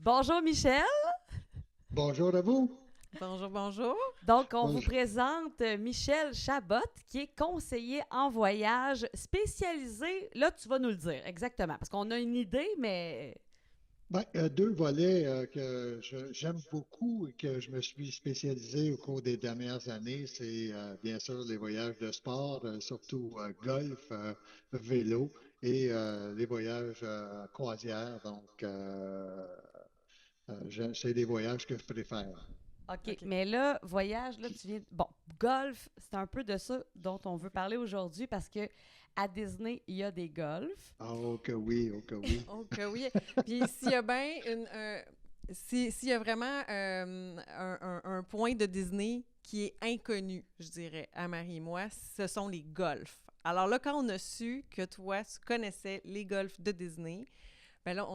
Bonjour Michel. Bonjour à vous. Bonjour, bonjour. Donc, on vous Bonjour. présente Michel Chabot, qui est conseiller en voyage spécialisé. Là, tu vas nous le dire exactement, parce qu'on a une idée, mais Deux volets que j'aime beaucoup et que je me suis spécialisé au cours des dernières années, c'est bien sûr les voyages de sport, surtout golf, vélo et les voyages croisière. Donc, c'est des voyages que je préfère. OK. OK. Mais là, voyage, là, Puis, tu viens. Bon, golf, c'est un peu de ça dont on veut parler aujourd'hui, parce que à Disney, il y a des golfs. oh que oui, oh que oui. Oh que oui. Puis s'il y a bien s'il y a vraiment un point de Disney qui est inconnu, je dirais, à Marie et moi, ce sont les golfs. Alors là, quand on a su que toi, tu connaissais les golfs de Disney, ben là, on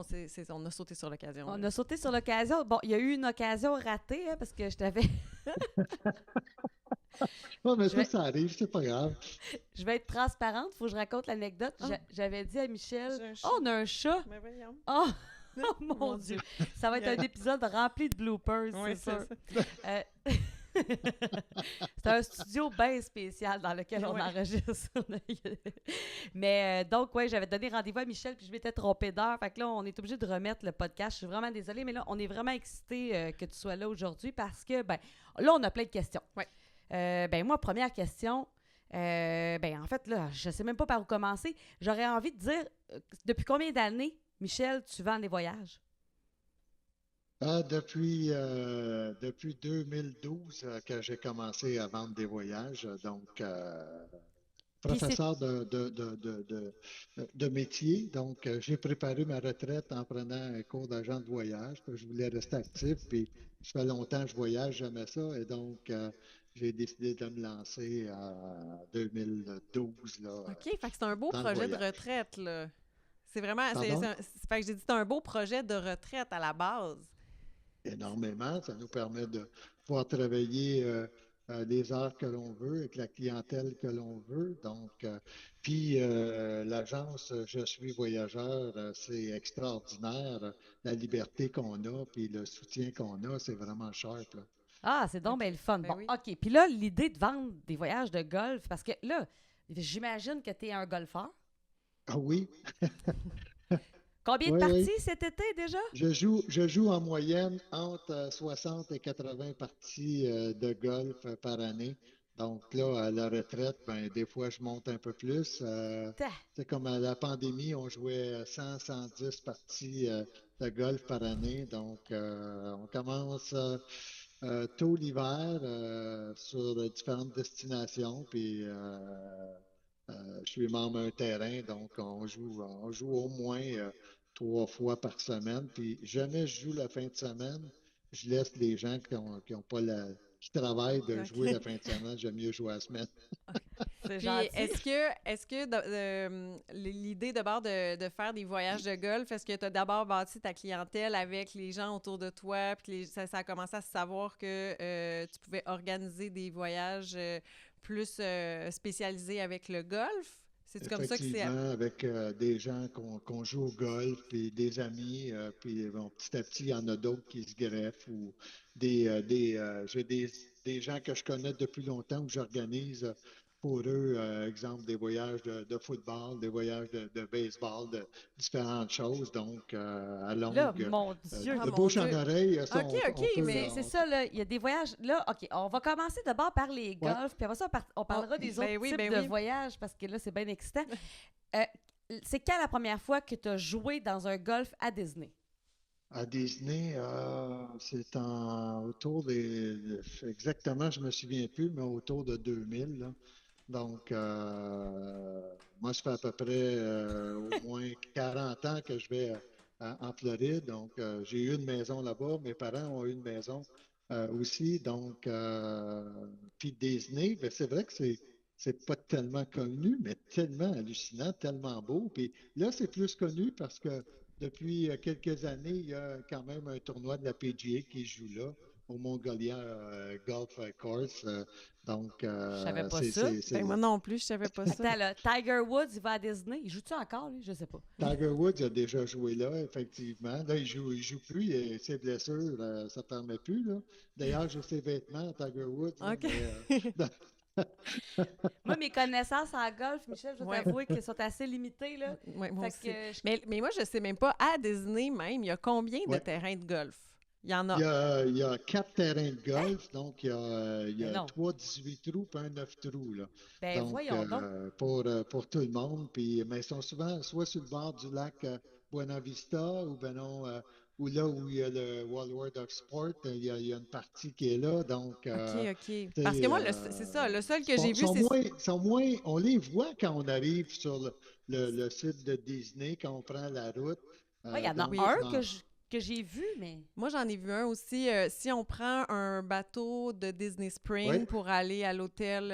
a sauté sur l'occasion, On là. a sauté sur l'occasion. Bon, il y a eu une occasion ratée, hein, parce que je t'avais. Oh, mais je ça, vais, ça arrive, c'est pas grave. je vais être transparente, il faut que je raconte l'anecdote. Ah, J'avais dit à Michel, j'ai un oh, chat. on a un chat. Mais voyons. Oh, oh mon Dieu. Ça va être un épisode rempli de bloopers, Oui, c'est sûr. c'est ça. Euh, c'est un studio bien spécial dans lequel on Ouais. enregistre. Mais donc, ouais, j'avais donné rendez-vous à Michel, puis je m'étais trompée d'heure. Fait que là, on est obligé de remettre le podcast. Je suis vraiment désolée, mais là, on est vraiment excités que tu sois là aujourd'hui parce que, ben, là, on a plein de questions. Ouais. Ben, moi, première question. Ben, en fait, là, je sais même pas par où commencer. J'aurais envie de dire, depuis combien d'années, Michel, tu vends des voyages? Depuis 2012 que j'ai commencé à vendre des voyages, donc Puis c'est professeur de métier, donc j'ai préparé ma retraite en prenant un cours d'agent de voyage, parce que je voulais rester actif, puis ça fait longtemps que je voyage, j'aimais ça, et donc j'ai décidé de me lancer en 2012 là, OK, fait que c'est un beau dans le projet de voyage. retraite, là. C'est vraiment, Pardon? fait que j'ai dit c'est un beau projet de retraite à la base. Énormément. Ça nous permet de pouvoir travailler les heures que l'on veut avec la clientèle que l'on veut. Donc, puis l'agence Je suis voyageur, c'est extraordinaire. La liberté qu'on a, puis le soutien qu'on a, c'est vraiment sharp, là. Ah, c'est donc OK, bien le fun. ben Bon, oui. OK. Puis là, l'idée de vendre des voyages de golf, parce que là, j'imagine que tu es un golfeur. Ah oui, Combien de oui, oui. parties cet été déjà? Je joue en moyenne entre 60 et 80 parties de golf par année. Donc là, à la retraite, ben, des fois, je monte un peu plus. Ta- C'est comme à la pandémie, on jouait 100, 110 parties de golf par année. Donc, on commence tôt l'hiver sur différentes destinations. Puis, je suis membre d'un terrain, donc on joue au moins 3 fois par semaine. Puis jamais je joue la fin de semaine. Je laisse les gens qui ont pas qui travaillent de jouer OK. la fin de semaine. J'aime mieux jouer la semaine. C'est Puis gentil. est-ce que l'idée d'abord de faire des voyages de golf, est-ce que tu as d'abord bâti ta clientèle avec les gens autour de toi, puis que ça a commencé à se savoir que tu pouvais organiser des voyages plus spécialisés avec le golf? C'est-tu comme ça que c'est... Effectivement, avec des gens qu'on joue au golf, puis des amis, puis bon, petit à petit, il y en a d'autres qui se greffent ou j'ai des gens que je connais depuis longtemps où j'organise pour eux, exemple, des voyages de football, des voyages de baseball, de différentes choses. Donc, à Là, longue, mon Dieu. Ah de mon bouche en Dieu! oreille, ça, OK, OK, on peut. C'est ça, là. Il y a des voyages. Là, OK, on va commencer d'abord par les Ouais. golfs, puis après ça, on Oh, parlera des autres ben oui, types ben de oui. voyages, parce que là, c'est bien excitant. Euh, c'est quand la première fois que tu as joué dans un golf à Disney? À Disney, autour exactement, je me souviens plus, mais autour de 2000, là. Donc, moi, ça fait à peu près au moins 40 ans que je vais en Floride. Donc, j'ai eu une maison là-bas. Mes parents ont eu une maison aussi. Donc, puis Disney, ben, c'est vrai que c'est pas tellement connu, mais tellement hallucinant, tellement beau. Puis là, c'est plus connu parce que depuis quelques années, il y a quand même un tournoi de la PGA qui se joue là. au Mongolia Golf Course. Donc, Je savais pas ça. Ben, moi non plus, je savais pas ça. Attends, là, Tiger Woods, il va à Disney. Il joue-tu encore, lui? Je sais pas. Tiger Woods a déjà joué là, effectivement. Là, il joue plus. Ses blessures, ça ne permet plus. Là. D'ailleurs, j'ai ses vêtements, Tiger Woods. Là, OK. Moi, mes connaissances en golf, Michel, je dois Ouais. t'avouer qu'elles sont assez limitées, là. Ouais, moi Fait aussi. que Mais moi, je sais même pas, à Disney même, il y a combien de Ouais. terrains de golf? Il y en Il y a. il y a 4 terrains de golf, donc il y Mais a non. 3 18 trous et un 9 trous. Là. Ben, Donc, voyons donc. pour tout le monde. Puis, mais ils sont souvent soit sur le bord du lac Buena Vista ou ben non, ou là où il y a le World of Sport, il y a une partie qui est là. Donc, OK. Parce que moi, c'est ça, le seul que j'ai vu, sont c'est... moins, on les voit quand on arrive sur le site de Disney, quand on prend la route. Ouais, il y en a Donc, un dans- que j'ai vu, mais. Moi, j'en ai vu un aussi. Si on prend un bateau de Disney Spring Ouais. pour aller à l'hôtel...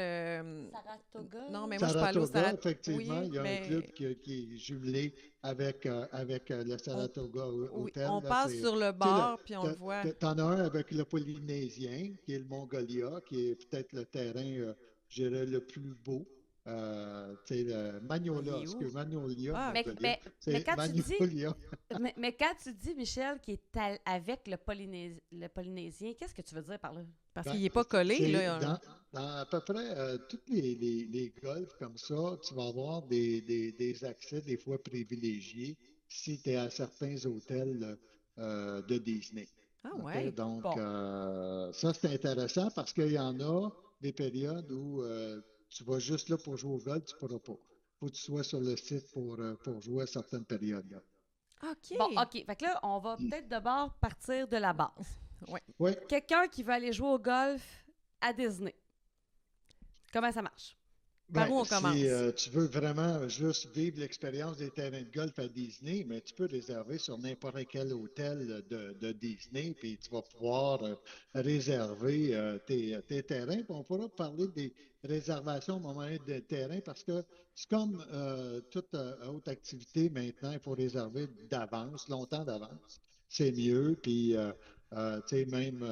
Saratoga? non, mais moi, je parle au Saratoga, effectivement, Oui, il y a un mais... club qui est jumelé avec le Saratoga Oui, Hotel. on là, passe c'est- sur le tu sais, bord, puis on le voit. T'en as un avec le Polynésien, qui est le Mongolia, qui est peut-être le terrain, je dirais, le plus beau. Tu sais, le Magnolia, Il est où? excuse, Magnolia, Ah, Mais, Mongolia. mais, mais C'est quand tu dis, Magnolia. mais quand tu dis, Michel, qui est avec le Polynésien, qu'est-ce que tu veux dire par là? Parce Ben, qu'il n'est pas collé, c'est là. dans à peu près tous les golfs comme ça, tu vas avoir des accès des fois privilégiés si tu es à certains hôtels de Disney. Ah OK? ouais. Donc, Bon. ça, c'est intéressant parce qu'il y en a des périodes où tu vas juste là pour jouer au golf, tu ne pourras pas. Faut que tu sois sur le site pour jouer à certaines périodes. Là. OK. Bon, OK. Fait que là, on va peut-être d'abord partir de la base. Oui. Quelqu'un qui veut aller jouer au golf à Disney. Comment ça marche? Par où on Si commence? tu veux vraiment juste vivre l'expérience des terrains de golf à Disney, mais tu peux réserver sur n'importe quel hôtel de Disney, puis tu vas pouvoir réserver tes terrains. Puis on pourra parler des réservations au moment des terrains parce que c'est comme toute autre activité maintenant, il faut réserver d'avance, longtemps d'avance. C'est mieux, puis tu sais, même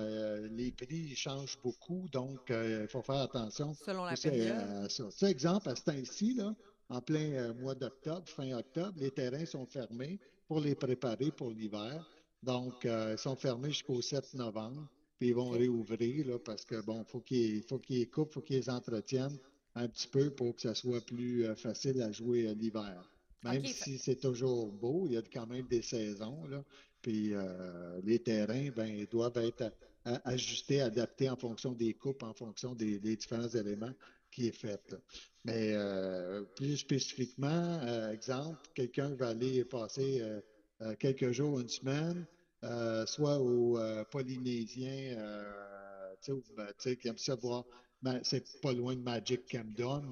les prix ils changent beaucoup, donc il faut faire attention Selon la aussi période. à ça. Tu sais, exemple, à ce temps-ci, là, en plein mois d'octobre, fin octobre, les terrains sont fermés pour les préparer pour l'hiver. Donc, ils sont fermés jusqu'au 7 novembre, puis ils vont OK. réouvrir là, parce que, bon, faut qu'ils les coupent, faut qu'ils les entretiennent un petit peu pour que ça soit plus facile à jouer l'hiver. Même OK. si c'est toujours beau, il y a quand même des saisons, là. Puis les terrains, ben, ils doivent être ajustés, adaptés en fonction des coupes, en fonction des différents éléments qui est fait. Là. Mais plus spécifiquement, exemple, quelqu'un va aller passer quelques jours, une semaine, soit au Polynésien, tu sais, qui aime ça voir, c'est pas loin de Magic Kingdom.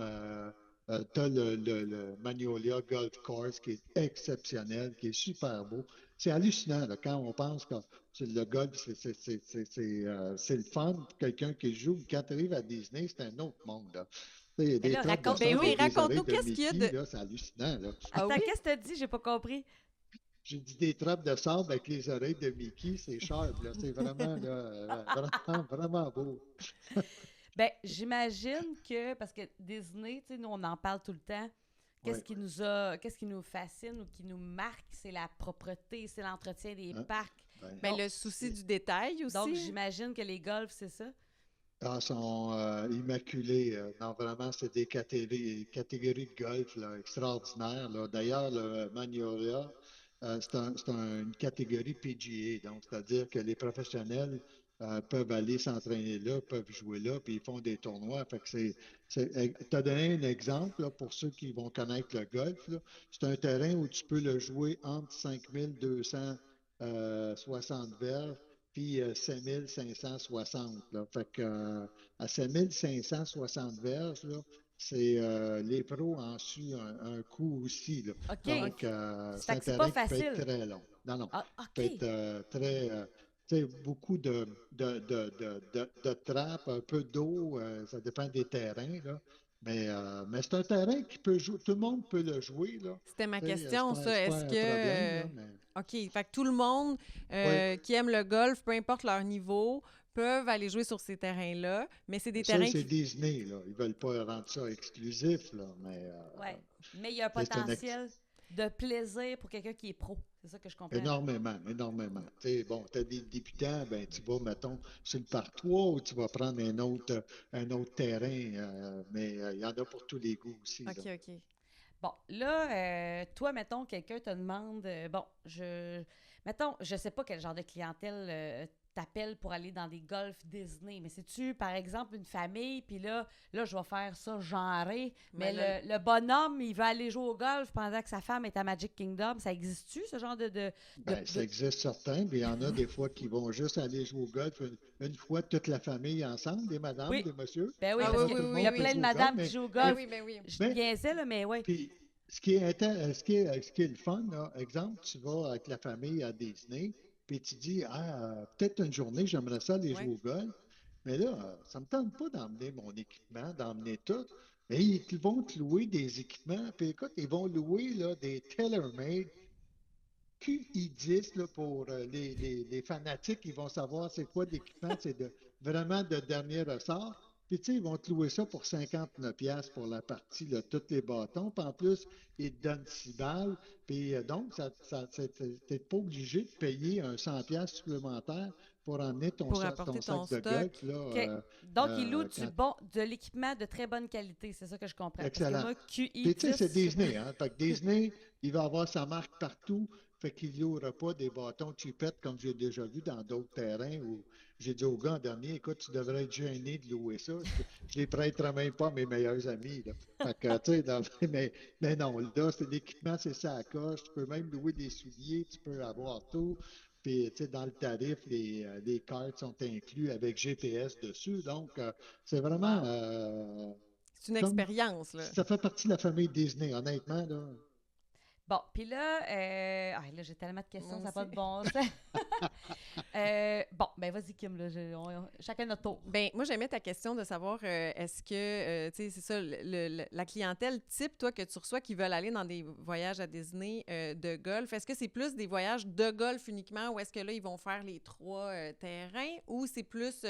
Tu as le Magnolia Golf Course qui est exceptionnel, qui est super beau. C'est hallucinant là, quand on pense que le golf, c'est le fun pour quelqu'un qui joue. Quand tu arrives à Disney, c'est un autre monde. Là. Il y a Mais des là, trappes de raconte- Ben sable oui, avec des raconte-nous, oreilles de qu'est-ce qu'il y a Mickey, de... là, c'est hallucinant. Là. Ah Attends, oui? qu'est-ce que tu as dit? J'ai pas compris. J'ai dit des trappes de sable avec les oreilles de Mickey, c'est sharp. Là. C'est vraiment, là, vraiment beau. Ben, j'imagine que, parce que Disney, tu sais, nous, on en parle tout le temps. Ouais. Qu'est-ce qui nous fascine ou qui nous marque, c'est la propreté, c'est l'entretien des Hein? parcs. Ben, Ben, Donc- le souci du détail aussi. Donc, j'imagine que les golfs, c'est ça. sont immaculés. Non, vraiment, c'est des catégories de golf là, extraordinaires. Là. D'ailleurs, le Magnolia, une catégorie PGA. Donc, c'est-à-dire que les professionnels peuvent aller s'entraîner là, peuvent jouer là, puis ils font des tournois. Fait que tu as donné un exemple là, pour ceux qui vont connaître le golf. Là. C'est un terrain où tu peux le jouer entre 5260 verges puis 7560. Là. Fait que, à 7560 verges, là, les pros en suent un coup aussi. Là. OK. Donc, c'est Fait un que c'est pas terrain qui peut être facile. très long. Non, non. Ah, Peut OK. être très. Tu sais, beaucoup de trappes, un peu d'eau, ça dépend des terrains. Là. Mais c'est un terrain qui peut jouer. Tout le monde peut le jouer. Là. C'était ma Tu sais, question, ça. c'est pas Est-ce un que... problème. Là, mais... OK, fait que tout le monde Oui. qui aime le golf, peu importe leur niveau, peuvent aller jouer sur ces terrains-là, mais c'est des Ça, terrains c'est qui... Disney, là. Ils veulent pas rendre ça exclusif, là, mais Ouais. Mais il y a un c'est potentiel de plaisir pour quelqu'un qui est pro. C'est ça que je comprends. énormément, énormément. Tu sais, bon, tu as des débutants, ben, tu vas, mettons, sur le parc 3 ou tu vas prendre un autre terrain, mais il y en a pour tous les goûts aussi, là. OK, OK. Bon, là, toi, mettons, quelqu'un te demande, mettons, je sais pas quel genre de clientèle t'appelle pour aller dans des golfs Disney, mais c'est-tu, par exemple, une famille, puis là, je vais faire ça genré, mais Mais là- le bonhomme, il va aller jouer au golf pendant que sa femme est à Magic Kingdom. Ça existe-tu, ce genre Ben, ça de- existe certains, mais il y en a des fois qui vont juste aller jouer au golf une fois toute la famille ensemble, des madames, Oui, des messieurs. ben oui, Ah parce oui, Alors, qu'il tout le y a monde peut plein de jouer au golf, madames qui jouent au Ben golf. oui, ben oui. Je mais niaisais, là, mais oui. puis, ce qui est le fun, là, exemple, tu vas avec la famille à Disney, puis tu dis, peut-être une journée, j'aimerais ça aller jouer Ouais. au golf, mais là, ça me tente pas d'emmener mon équipement, d'emmener tout. Mais ils vont te louer des équipements, puis écoute, ils vont louer là, des tailor-made QI10 là, pour les fanatiques, ils vont savoir c'est quoi l'équipement, vraiment de dernier ressort. Puis, tu sais, ils vont te louer ça pour 59$ pour la partie, là, tous les bâtons. Puis, en plus, ils te donnent 6 balles. Puis, donc, t'es pas obligé de payer un 100$ supplémentaire pour emmener Pour ton apporter ton sac de stock. golf, là, OK. Donc, il loue quand de l'équipement de très bonne qualité. C'est ça que je comprends. Parce que excellent. moi, Puis, tu sais, c'est QI10, Disney, hein? Fait que Disney, il va avoir sa marque partout. Fait qu'il n'y aura pas des bâtons cheapettes comme j'ai déjà vu dans d'autres terrains où j'ai dit au gars en dernier, écoute, tu devrais être gêné de louer ça. Je les prêterai même pas à mes meilleurs amis, là. Fait que, tu sais, mais non, là, c'est l'équipement, c'est ça à coche. Tu peux même louer des souliers, tu peux avoir tout. Puis, tu sais, dans le tarif, les cartes sont inclus avec GPS dessus. Donc, c'est vraiment wow. C'est une comme expérience, là. ça fait partie de la famille Disney, honnêtement, là. Bon, puis là, là j'ai tellement de questions, Moi ça n'a pas aussi. de bon sens. Bon, ben vas-y, Kim, là, chacun notre tour. Ben, moi, j'aimais ta question de savoir est-ce que, tu sais, c'est ça, la clientèle type, toi, que tu reçois qui veulent aller dans des voyages à Disney de golf, est-ce que c'est plus des voyages de golf uniquement ou est-ce que là, ils vont faire les 3 terrains ou c'est plus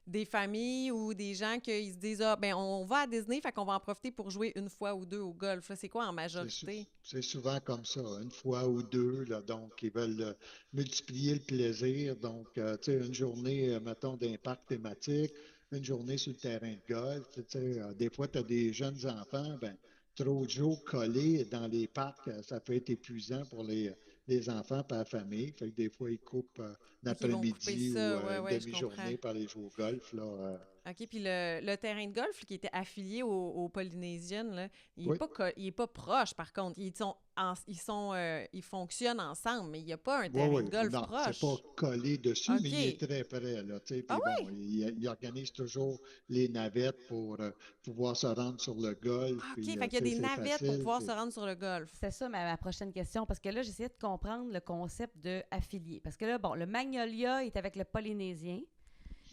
des familles ou des gens qui se disent, ah, ben, on va à Disney, fait qu'on va en profiter pour jouer une fois ou deux au golf. Là, c'est quoi en majorité? C'est souvent comme ça, une fois ou deux, là, donc ils veulent multiplier le plaisir. Donc, tu sais, une journée, mettons, d'un parc thématique, une journée sur le terrain de golf. Tu sais, des fois, tu as des jeunes enfants, ben, trop de jours collés dans les parcs, ça peut être épuisant pour les enfants par la famille. Fait que des fois, ils coupent OK, ils vont couper l'après-midi ou ça, ouais, une ouais, je comprends. demi-journée pour aller jouer au golf, là. OK, puis le terrain de golf qui était affilié aux Polynésiennes, là, Oui. il est pas proche, par contre. Ils fonctionnent ensemble, mais il n'y a pas un Oui, terrain de oui. golf Non, c'est pas proche. collé dessus, mais il est OK. très près, là. Tu sais, Ah puis bon, il organise toujours les navettes pour pouvoir se rendre sur le golf. Ah, OK, Puis, fait qu'il y a tu sais, des c'est navettes pour facile. pouvoir se rendre sur le golf. C'est ça ma prochaine question, parce que là, j'essayais de comprendre le concept de affilié. Parce que là, bon, le Magnolia est avec le Polynésien.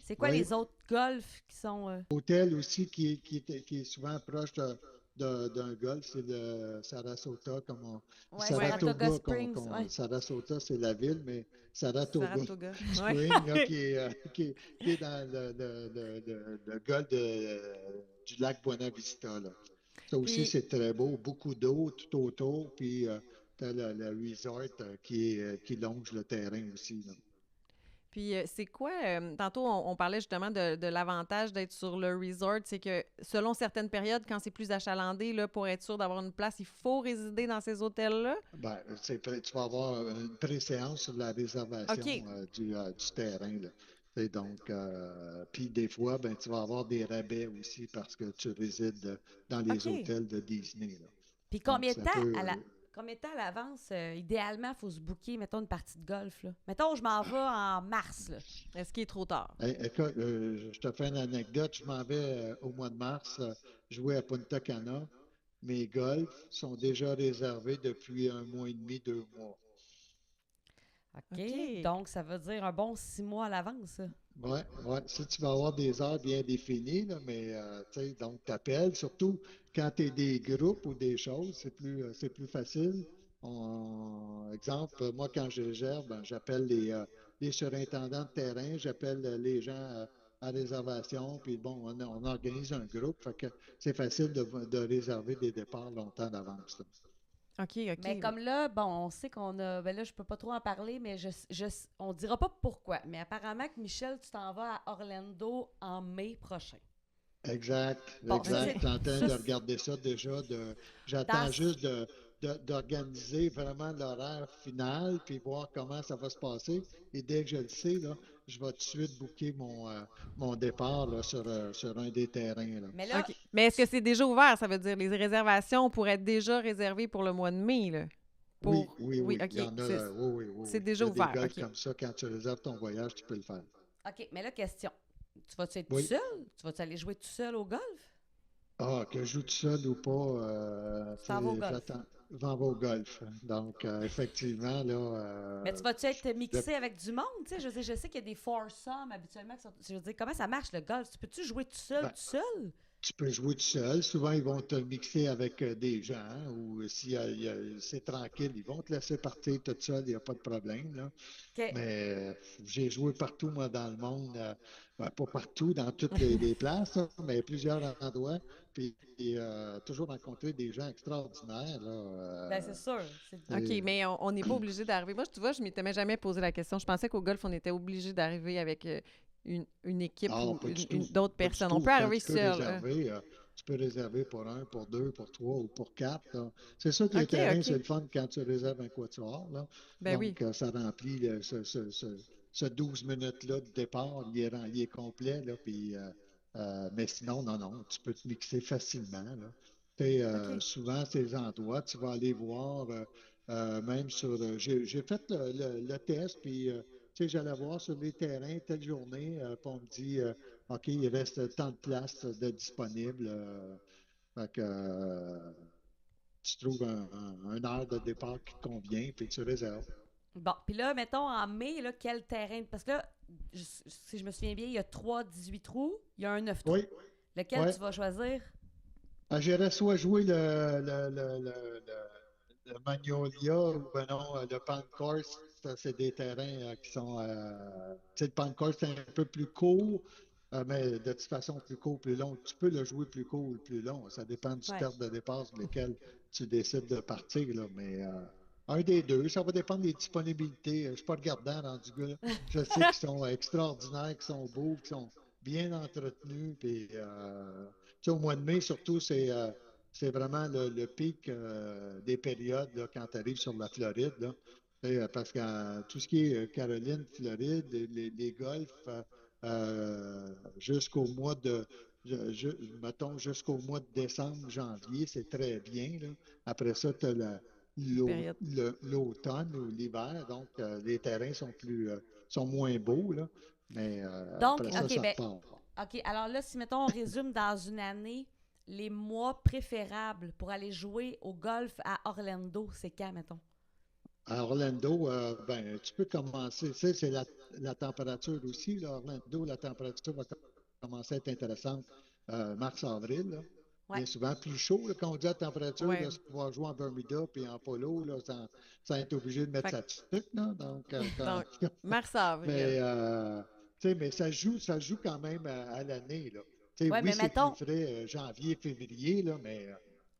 C'est quoi Oui. les autres golfs qui sont... Hôtel aussi qui est souvent proche d'un golf, c'est le Sarasota, Ouais, Saratoga, Saratoga Springs, ouais. Sarasota, c'est la ville, mais Saratoga Saratoga. Ouais. Spring, là, qui est dans le golfe du lac Buena Vista, là. Ça aussi, Puis, c'est très beau, beaucoup d'eau tout autour, puis tu as le resort qui longe le terrain aussi, là. Puis, c'est quoi, tantôt, on parlait justement de l'avantage d'être sur le resort, c'est que selon certaines périodes, quand c'est plus achalandé, là, pour être sûr d'avoir une place, il faut résider dans ces hôtels-là? Ben, tu vas avoir une préséance sur la réservation OK, du terrain, là. Et donc, puis des fois, ben, tu vas avoir des rabais aussi parce que tu résides dans les OK. hôtels de Disney, là. Puis Donc, c'est un peu... combien de temps à l'avance, idéalement, il faut se booker, mettons, une partie de golf, là? Mettons, je m'en vais en mars, là. Est-ce qu'il est trop tard? écoute, je te fais une anecdote. Je m'en vais au mois de mars jouer à Punta Cana. Mes golfs sont déjà réservés depuis 1 mois et demi, 2 mois. OK? OK. Donc, ça veut dire un bon 6 mois à l'avance, ça. Ouais, ouais. Si tu vas avoir des heures bien définies, là, mais tu sais, donc t'appelles, surtout quand tu es des groupes ou des choses, c'est plus facile. Exemple, moi, quand je réserve, ben, j'appelle les surintendants de terrain, j'appelle les gens à réservation, puis bon, on organise un groupe, fait que c'est facile de réserver des départs longtemps d'avance, là. OK, Mais OK. comme là, bon, on sait qu'on a. Ben là, je peux pas trop en parler, mais on dira pas pourquoi. Mais apparemment que Michel, tu t'en vas à Orlando en mai prochain. Exact, Bon, ça, exact. c'est. Je suis en train Ça, de regarder ça déjà. dans. J'attends juste d'organiser vraiment l'horaire final, puis voir comment ça va se passer. Et dès que je le sais, là, je vais tout de suite booker mon départ là, sur un des terrains, là. Mais là, OK. Mais est-ce que c'est déjà ouvert? Ça veut dire les réservations pourraient être déjà réservées pour le mois de mai, là? Oui, Pour... oui, Oui, oui. Il y OK. en a, oui, oui, oui, C'est oui. Il déjà y a des ouvert. golfs OK. comme ça. Quand tu réserves ton voyage, tu peux le faire. OK, mais là, question. Tu vas-tu être tout Oui. seul? Tu vas-tu aller jouer tout seul au golf? Ah, que je joue tout seul ou pas, Tu t'en vas au golf. j'attends. J'en vais au golf. Donc, effectivement, là, Mais tu vas-tu être mixé avec du monde? Tu sais, je veux dire, je sais qu'il y a des foursomes habituellement qui sont. Je veux dire, comment ça marche le golf? Tu peux-tu jouer tout seul, ben, tout seul? tu peux jouer tout seul. Souvent, ils vont te mixer avec des gens ou si c'est tranquille, ils vont te laisser partir tout seul, il n'y a pas de problème, là. OK. Mais j'ai joué partout, moi, dans le monde. Ben, pas partout, dans toutes les places, là, mais plusieurs endroits. Puis toujours rencontré des gens extraordinaires, là. Ben, c'est sûr. OK, C'est- mais on n'est pas obligé d'arriver. Moi, tu vois, je m'étais jamais posé la question. Je pensais qu'au golf, on était obligé d'arriver avec une équipe Ah, ou pas du tout. d'autres Pas du personnes. On tout. peut Quand arriver tu peux seul. tu peux réserver pour un, pour deux, pour trois ou pour quatre, là. C'est sûr que les OK, terrains, c'est OK. le fun quand tu réserves un quatuor, là. Ben oui. Donc, ça remplit ce 12 minutes-là de départ, il est complet, là. Puis, mais sinon, non, non, tu peux te mixer facilement, là. Tu sais, OK. souvent, ces endroits, tu vas aller voir, même j'ai fait le test, puis, tu sais, j'allais voir sur les terrains telle journée, puis on me dit, OK, il reste tant de places de disponibles. Fait que tu trouves un heure de départ qui te convient, puis tu réserves. Bon, puis là, mettons, en mai, là, quel terrain? Parce que là, si je me souviens bien, il y a 3 18 trous, il y a un 9 trous. Oui, Lequel oui. tu vas choisir? J'irais soit jouer le Magnolia ou ben non, le Pan Course. Ça, c'est des terrains qui sont. Tu sais, le Pan Course, c'est un peu plus court, mais de toute façon, plus court, plus long. Tu peux le jouer plus court ou plus long. Ça dépend du Ouais. start de départ sur lequel tu décides de partir, là. Mais un des deux, ça va dépendre des disponibilités. Je ne suis pas regardant rendu gars. Je sais qu'ils sont extraordinaires, qu'ils sont beaux, qu'ils sont bien entretenus. Puis, tu sais, au mois de mai, surtout, c'est vraiment le pic des périodes là, quand tu arrives sur la Floride. Là. Parce que tout ce qui est Caroline, Floride, les golfs, jusqu'au mois de, mettons, jusqu'au mois de décembre, janvier, c'est très bien. Là. Après ça, tu as Période. l'automne ou l'hiver, donc les terrains sont moins beaux, là, mais Donc, après ça, OK, ça ben, repart. OK. Alors là, si, mettons, on résume dans une année, les mois préférables pour aller jouer au golf à Orlando, c'est quand, mettons? À Orlando, ben, tu peux commencer, tu sais, c'est la température aussi, là, Orlando, la température va commencer à être intéressante mars-avril, là. Ouais. Bien souvent plus chaud, là, quand on dit la température, Ouais. là, c'est pouvoir jouer en Bermuda puis en polo, là, sans être obligé de mettre Fait sa tuque, là, donc, donc, mars-avril. mais, tu sais, mais ça joue quand même à l'année, là. Tu sais, Ouais, oui, mais c'est plus mettons, frais janvier, février, là, mais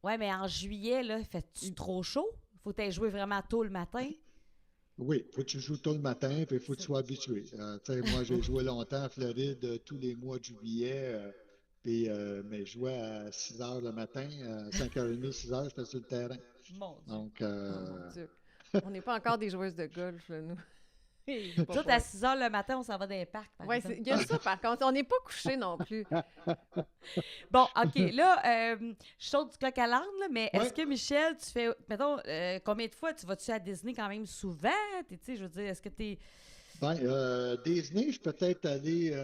ouais, mais en juillet, là, fait-tu trop chaud? Faut t'aller jouer vraiment tôt le matin? oui, faut que tu joues tôt le matin, puis il faut que tu sois habitué. Tu sais, moi, j'ai joué longtemps en Floride, tous les mois de juillet, puis, mais je jouais à 6 heures le matin, 5h30, 6 heures, j'étais sur le terrain. Mon Dieu. Donc, Oh mon Dieu. On n'est pas encore des joueuses de golf, là, nous. Nous autres, à 6 heures le matin, on s'en va dans les parcs, par Oui, exemple. il y a ça, par contre. On n'est pas couché non plus. Bon, OK, là, je saute du coq à l'âne, là, mais ouais, est-ce que, Michel, tu fais, mettons, combien de fois tu vas-tu à Disney quand même souvent? Tu sais, je veux dire, est-ce que t'es... ben, Disney, je peux peut-être aller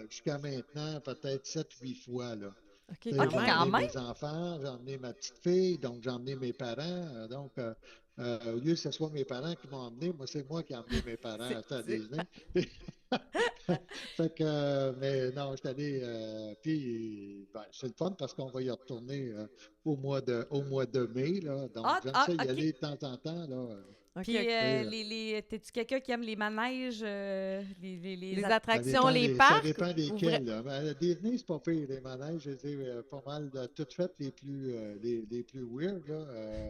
jusqu'à maintenant, peut-être 7 8 fois, là. OK, Tu sais, quand OK, j'ai même. quand emmené même. mes enfants, j'ai emmené ma petite fille, donc j'ai emmené mes parents. Donc, Au lieu que ce soit mes parents qui m'ont emmené, moi, c'est moi qui ai emmené mes parents à C'est- Disney. Fait que, mais non, je suis allé, puis ben, c'est le fun parce qu'on va y retourner au mois de mai, là. Donc, j'aime ça y OK. aller de temps en temps, là. OK, Puis, OK. Et, t'es-tu quelqu'un qui aime les manèges, Les ça attractions, dépend, les ça parcs dépend ou vrai... desquels, là. Mais à Disney, c'est pas pire, les manèges, je les ai pas mal toutes faites les plus weird, là.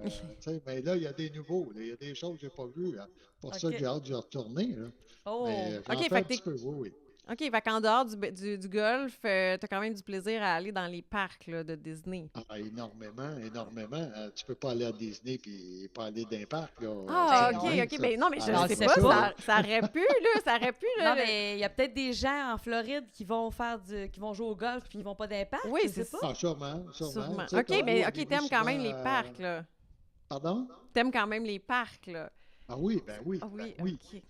Tu sais, mais là, il y a des nouveaux, là. Il y a des choses que j'ai pas vues, là. Pour ça que OK. j'ai hâte d'y retourner, là. Oh, Mais j'en OK, fais un fait que petit peu, oui, oui. OK, fait qu'en dehors du golf, t'as quand même du plaisir à aller dans les parcs là, de Disney. Ah, énormément, énormément. Tu peux pas aller à Disney puis pas aller dans un parc, là. C'est Ah, ben, OK, on, loin, OK. ça. Ben non, mais je on ne le sais sait pas, pas. ça aurait pu, là, ça aurait pu, là. non, mais il y a peut-être des gens en Floride qui vont qui vont jouer au golf puis qui vont pas dans les parcs, Oui, je c'est sais ça. pas. Ah, sûrement, sûrement. Sûrement. Tu sais, OK, comme mais vous, OK, avez-vous t'aimes quand souvent... même les parcs, là. Pardon? T'aimes quand même les parcs, là. Ah oui, ben oui, Ah ben oui, oui. OK.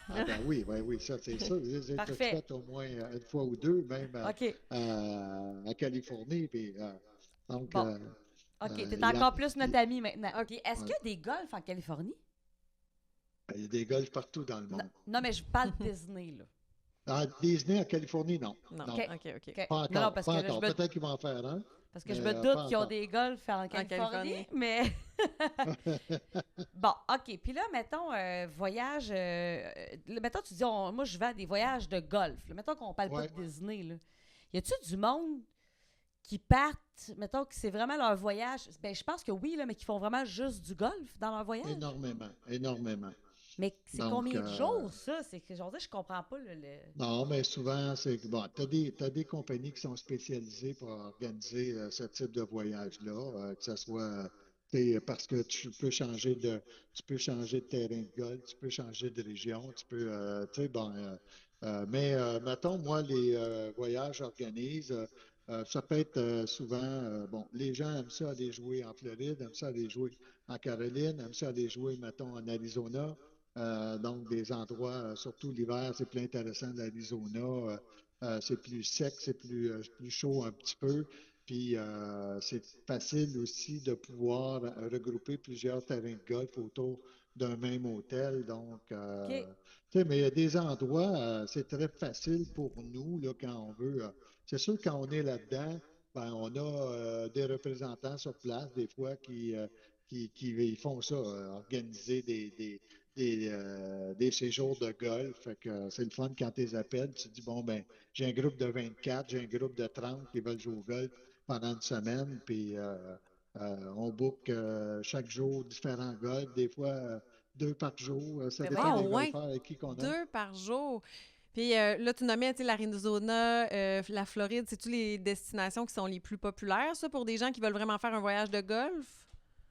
Ah ben oui, ben oui, ça c'est ça. Je les ai toutes Parfait. faites au moins une fois ou deux, même OK. à Californie. Puis, donc, Bon. OK, t'es il y a, encore plus notre ami maintenant. OK. Puis est-ce qu'il ouais, y a des golfs en Californie? il y a des golfs partout dans le Non, monde. non, mais je parle de Disney, là. À Disney, en Californie, non. Non, Non, OK. OK, OK. OK. pas Non, non, encore, parce pas que là, encore. Peut-être qu'ils vont en faire un, je mais me doute pas qu'ils ont encore. des golfs en Californie. Californie, mais... Bon, OK. Puis là, mettons, voyage... mettons, tu dis, moi, je vais à des voyages de golf. Là. Mettons qu'on parle pas Ouais, de Disney, là. Y a-tu du monde qui partent, mettons que c'est vraiment leur voyage? Ben, je pense que oui, là, mais qui font vraiment juste du golf dans leur voyage. énormément, énormément. Mais c'est Donc, combien de jours, ça? C'est que, genre, je comprends pas non, mais souvent, c'est que, bon, t'as des compagnies qui sont spécialisées pour organiser ce type de voyage-là, que ce soit, parce que tu peux changer de terrain de golf, tu peux changer de région, tu peux, tu sais, bon, mais mettons, moi, les voyages j'organise, ça peut être souvent, bon, les gens aiment ça aller jouer en Floride, aiment ça aller jouer en Caroline, aiment ça aller jouer, mettons, en Arizona. Donc, des endroits, surtout l'hiver, c'est plus intéressant l'Arizona. C'est plus sec, c'est plus chaud un petit peu. Puis, c'est facile aussi de pouvoir regrouper plusieurs terrains de golf autour d'un même hôtel. Donc, OK. tu sais, mais il y a des endroits, c'est très facile pour nous, là, quand on veut. C'est sûr, quand on est là-dedans, ben, on a des représentants sur place, des fois, qui ils font ça, organiser des séjours de golf. Fait que c'est le fun quand tu les appelles. Tu dis, bon, ben, j'ai un groupe de 24, j'ai un groupe de 30 qui veulent jouer au golf pendant une semaine. Puis on book chaque jour différents golfs, des fois deux par jour. Ça Mais dépend Ah, voyons. des ouais. golfeurs avec qui qu'on a. 2 par jour. Puis là, tu nommais, tu sais, l'Arizona, la Floride, c'est-tu les destinations qui sont les plus populaires, ça, pour des gens qui veulent vraiment faire un voyage de golf?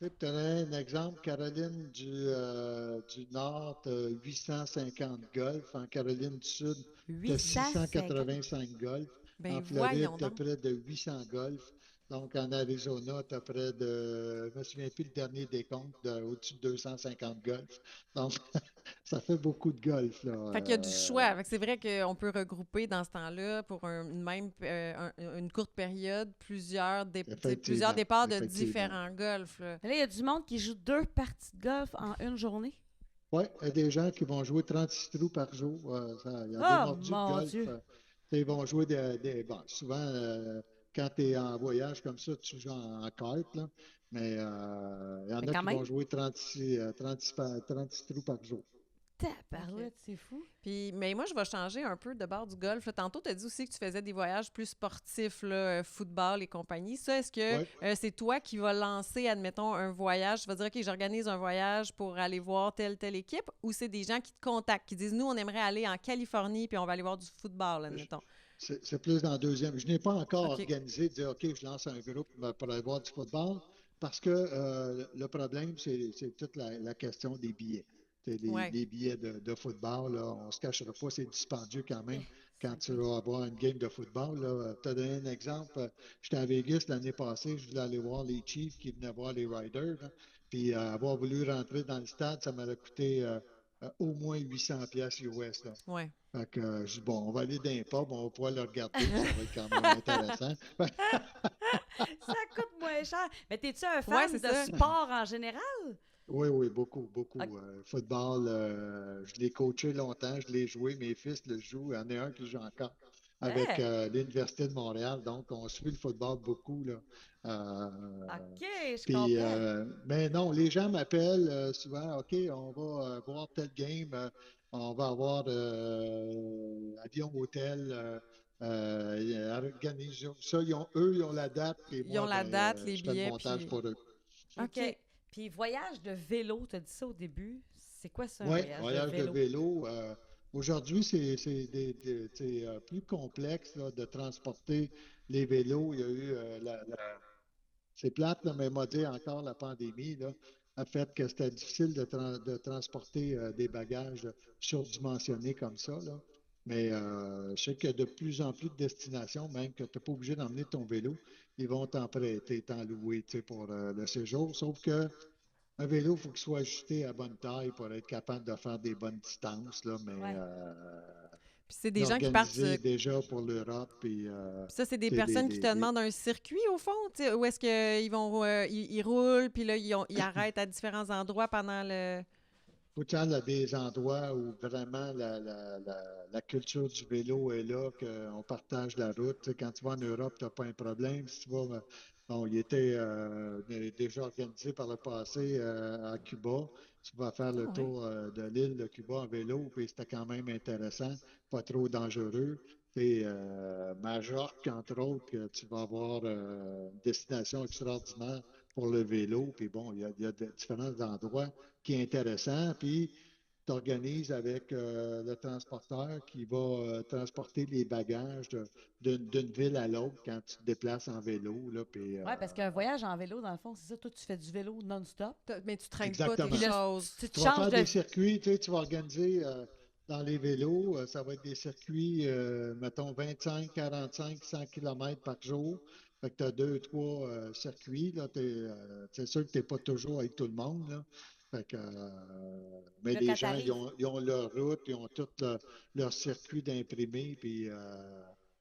Tu as un exemple, Caroline du Nord, tu as 850 golfs. En Caroline du Sud, tu as 850. 685 golfs. Ben En Floride, voyons tu as donc. près de 800 golfs. Donc, en Arizona, tu as près de, je me souviens plus le dernier décompte, au-dessus de 250 golfs. Donc, ça fait beaucoup de golf, là. Fait qu'il y a du choix. Fait que c'est vrai qu'on peut regrouper dans ce temps-là pour une courte période plusieurs Effectivement, départs de effectivement. différents golfs, là. Mais là, il y a du monde qui joue 2 parties de golf en une journée. Oui, il y a des gens qui vont jouer 36 trous par jour. Il y a des Oh, mordus de mon golf. Dieu! Ils vont jouer bon, souvent, quand tu es en voyage comme ça, tu joues en kart, là. Mais il y en Mais a quand qui vont même, jouer 36 trous par jour. OK. tabarouette, c'est fou. Puis, mais moi, je vais changer un peu de bord du golf. Là, tantôt, tu as dit aussi que tu faisais des voyages plus sportifs, là, football et compagnie. Ça, est-ce que Oui, c'est toi qui vas lancer, admettons, un voyage? Tu vas dire, OK, j'organise un voyage pour aller voir telle équipe, ou c'est des gens qui te contactent, qui disent, nous, on aimerait aller en Californie, puis on va aller voir du football, admettons. c'est plus dans le deuxième. Je n'ai pas encore OK. organisé de dire, OK, je lance un groupe pour aller voir du football, parce que le problème, c'est toute la question des billets. Ouais. Les billets de football, là, on ne se cachera pas, c'est dispendieux quand même quand tu Exact. vas avoir une game de football. Tu as donné un exemple. J'étais à Vegas l'année passée, je voulais aller voir les Chiefs qui venaient voir les Riders, là. Puis avoir voulu rentrer dans le stade, ça m'aurait coûté au moins 800 pièces US, là. Ouais. Fait que je dis, bon, on va aller dans les pubs, on va pouvoir le regarder, puis ça va être quand même intéressant. Ça coûte moins cher. Mais t'es-tu un Ouais, fan c'est de ça. sport en général? Oui, oui, beaucoup, beaucoup. Ok. Football, je l'ai coaché longtemps, je l'ai joué, mes fils le jouent. Il y en a un qui joue encore avec Hein? l'Université de Montréal, donc on suit le football beaucoup, là. Euh, OK, je Puis, comprends. mais non, les gens m'appellent souvent, OK, on va voir tel game, on va avoir avion, hôtel, organisation. Ça, eux, ils ont la date, puis Ils ont moi, la ben, date, les je fais le billets, montage puis... pour eux. OK. OK. Puis voyage de vélo, tu as dit ça au début. C'est quoi ça, un Oui, voyage de voyage de vélo? vélo. Aujourd'hui, c'est plus complexe là, de transporter les vélos. Il y a eu c'est plate, là, mais m'a dit encore la pandémie là, a fait que c'était difficile de transporter des bagages surdimensionnés comme ça. Là. Mais je sais qu'il y a de plus en plus de destinations, même que tu n'es pas obligé d'emmener ton vélo. Ils vont t'en prêter, t'en louer pour le séjour. Sauf que un vélo, il faut qu'il soit ajusté à bonne taille pour être capable de faire des bonnes distances, là, mais Ouais. Puis c'est des gens qui partent... l'organiser déjà pour l'Europe, puis Puis ça, c'est des tu sais, personnes qui te demandent un circuit, au fond, tu sais, où est-ce qu'ils vont... ils roulent, puis là, ils arrêtent à différents endroits pendant le... faut qu'il y ait des endroits où vraiment la culture du vélo est là, qu'on partage la route. Tu sais, quand tu vas en Europe, tu n'as pas un problème. Si tu vas, bon, il était déjà organisé par le passé à Cuba. Tu vas faire Ah le ouais. tour de l'île de Cuba en vélo, puis c'était quand même intéressant, pas trop dangereux. Et Majorque, entre autres, que tu vas avoir une destination extraordinaire pour le vélo. Puis bon, il y a différents endroits qui est intéressant. Puis, tu organises avec le transporteur qui va transporter les bagages d'une ville à l'autre quand tu te déplaces en vélo. Là, puis, Ouais, parce qu'un voyage en vélo, dans le fond, c'est ça. Toi, tu fais du vélo non-stop. Mais tu traînes pas tes Puis exactement. là, choses. tu Tu vas changes faire de. des circuits, tu sais, tu vas organiser dans les vélos, ça va être des circuits, mettons, 25, 45, 100 km par jour. Fait que tu as deux, trois circuits. Là, c'est sûr que tu n'es pas toujours avec tout le monde. Là. Fait que, mais Là, les quand gens, t'arrives. ils ont leur route, ils ont tout leur circuit d'imprimé, puis ils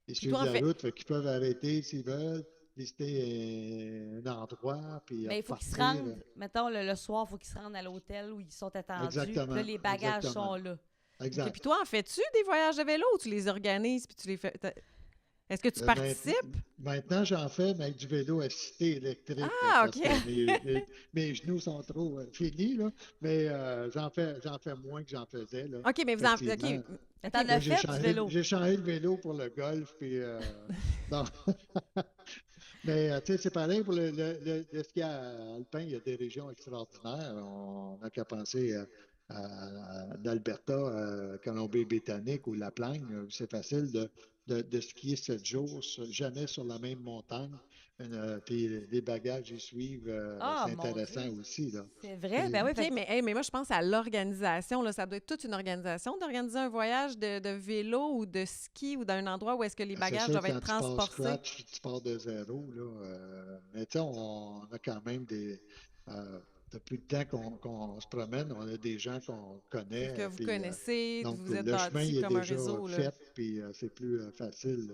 Puis toi, suivent en la fait... route. Fait qu'ils peuvent arrêter s'ils veulent, visiter un endroit, puis Mais il faut qu'ils se repartir. rendent, mettons, le soir, il faut qu'ils se rendent à l'hôtel où ils sont attendus. Puis là, Exactement, les bagages exactement. sont là. OK. Puis Exact. toi, en fais-tu des voyages de vélo ou tu les organises puis tu les fais... Est-ce que tu Euh, Maintenant, participes? maintenant, j'en fais, mais avec du vélo assisté électrique, Ah, parce OK. que mes genoux sont trop finis, là. Mais j'en fais moins que j'en faisais, là. OK, mais vous en... Effectivement. OK. Mais OK. t'en as fait du vélo. J'ai changé le vélo pour le golf, puis non. Mais tu sais, c'est pareil pour le ski alpin, il y a des régions extraordinaires. On n'a qu'à penser d'Alberta, Colombie-Britannique ou La Plagne. C'est facile de skier 7 jours, jamais sur la même montagne. Puis les bagages y suivent. Ah, C'est mon intéressant Dieu. aussi, là. C'est vrai? Et, Ben oui, OK, mais, hey, mais moi, je pense à l'organisation. Là. Ça doit être toute une organisation d'organiser un voyage de vélo ou de ski ou d'un endroit où est-ce que les c'est bagages sûr, doivent être quand tu pars transportés. scratch, tu pars de zéro, là. Mais tu sais, on a quand même depuis le temps qu'on se promène, on a des gens qu'on Que connaît, vous puis connaissez, donc vous êtes le chemin bâti il est comme un déjà réseau. Là. fait, puis c'est plus facile, là.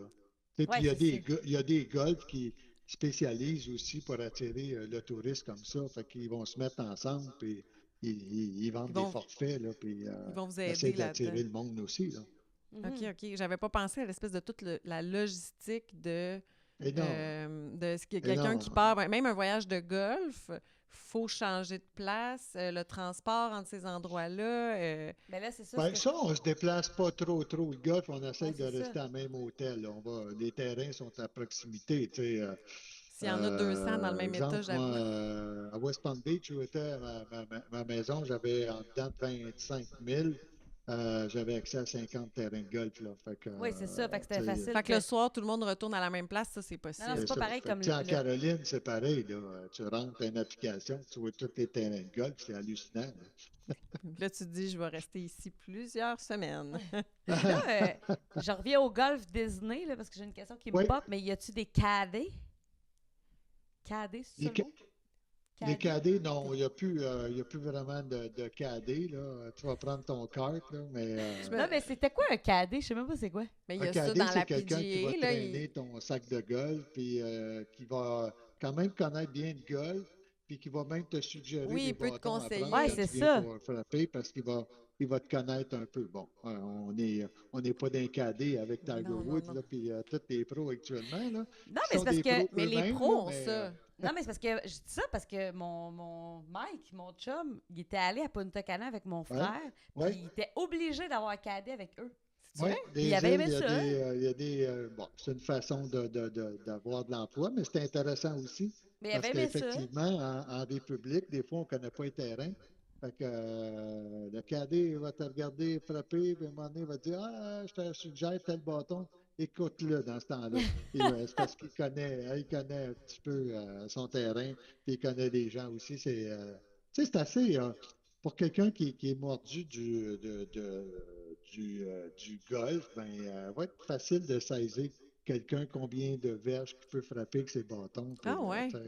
Tu sais, puis ouais, c'est ça. il y a des golfs qui spécialisent aussi pour attirer le touriste comme ça, fait qu'ils vont se mettre ensemble, puis ils vendent Ils des vont, forfaits, là, puis ils vont vous essaient aider là-dedans. d'attirer le monde aussi, là. OK, Mhm. OK. J'avais pas pensé à l'espèce de toute la logistique Énorme, de quelqu'un qui énorme. part, ben, même un voyage de golf, faut changer de place, le transport entre ces endroits-là. Ben là, c'est ça ce Ben, que je. ça, on se déplace pas trop. Le golf, on Ouais, essaye de c'est ça. rester à même hôtel. Les terrains sont à proximité. Tu sais, S'il y en a 200 dans le même état, exemple, moi, j'avoue. à West Palm Beach, où était ma maison, j'avais en dedans de 25 000, j'avais accès à 50 terrains de golf. Là. Fait que, Oui, c'est ça. Fait que c'était tu sais, facile Fait que le de. soir, tout le monde retourne à la même place, ça, c'est Non, non, possible. c'est c'est pas ça. pareil Fait que, comme tu sais, en le. Caroline, c'est pareil. Là. Tu rentres une application, tu vois tous les terrains de golf, c'est hallucinant. Là, tu te dis, je vais rester ici plusieurs semaines. Puis là, je reviens au golf Disney, là, parce que j'ai une question qui me Oui, pop, mais y a-tu des cadets? Cadets, c'est ça le mot? les Cadets? cadets, non, il y a plus vraiment de cadets, là. Tu vas prendre ton kart, là, mais Je Non, me- mais c'était quoi un cadet? Je sais même pas c'est quoi. Mais il y un a ça cadet, dans c'est la quelqu'un qui va PGA, là. traîner ton sac de golf, puis qui va quand même connaître bien le golf, puis qui va même te suggérer Oui, des il peut te bâtons à conseiller. prendre Ouais, quand c'est tu viens ça. pour frapper parce il va te connaître un peu. Bon, on n'est pas d'un cadet avec Tiger Non, non, Woods, non. là, puis tous les pros actuellement, là, Non, qui mais sont c'est parce des que. pros Mais les eux-mêmes, pros là, ont ça. Non, mais c'est parce que je dis ça parce que mon Mike, mon chum, il était allé à Punta Cana avec mon ouais, frère, puis ouais. il était obligé d'avoir un cadet avec eux. C'est Oui, vrai? Puis des il avait îles, aimé ça, hein? il y a des bon, c'est une façon d'avoir de l'emploi, mais c'est intéressant aussi Mais il parce avait aimé ça. qu'effectivement, en République, des fois, on ne connaît pas les terrains. Fait que le cadet va te regarder frapper, puis à un moment donné, il va te dire Ah, je te suggère tel bâton, écoute-le dans ce temps-là. C'est parce il connaît un petit peu son terrain, puis il connaît les gens aussi. Tu sais, c'est assez. Pour quelqu'un qui est mordu du golf, ben, va être facile de saisir quelqu'un combien de verges qu'il peut frapper avec ses bâtons. Puis, Ah ouais. tu sais,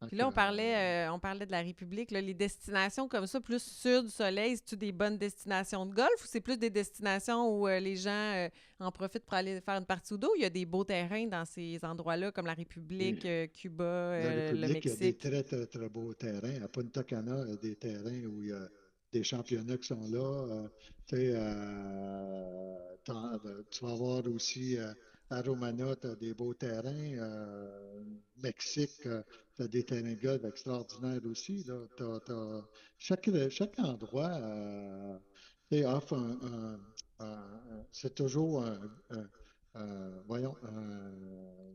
Puis donc, là, on parlait de la République. Là, les destinations comme ça, plus sud du soleil, c'est-tu des bonnes destinations de golf ou c'est plus des destinations où les gens en profitent pour aller faire une partie ou deux? Il y a des beaux terrains dans ces endroits-là, comme la République, Cuba, la le République, il y a des Mexique. très, très, très beaux terrains. À Punta Cana, il y a des terrains où il y a des championnats qui sont là. Tu sais, tu vas voir aussi à Romana, tu as des beaux terrains. Mexique, tu as des terrains de golf extraordinaires aussi. Là. Chaque endroit tu sais, offre c'est toujours voyons,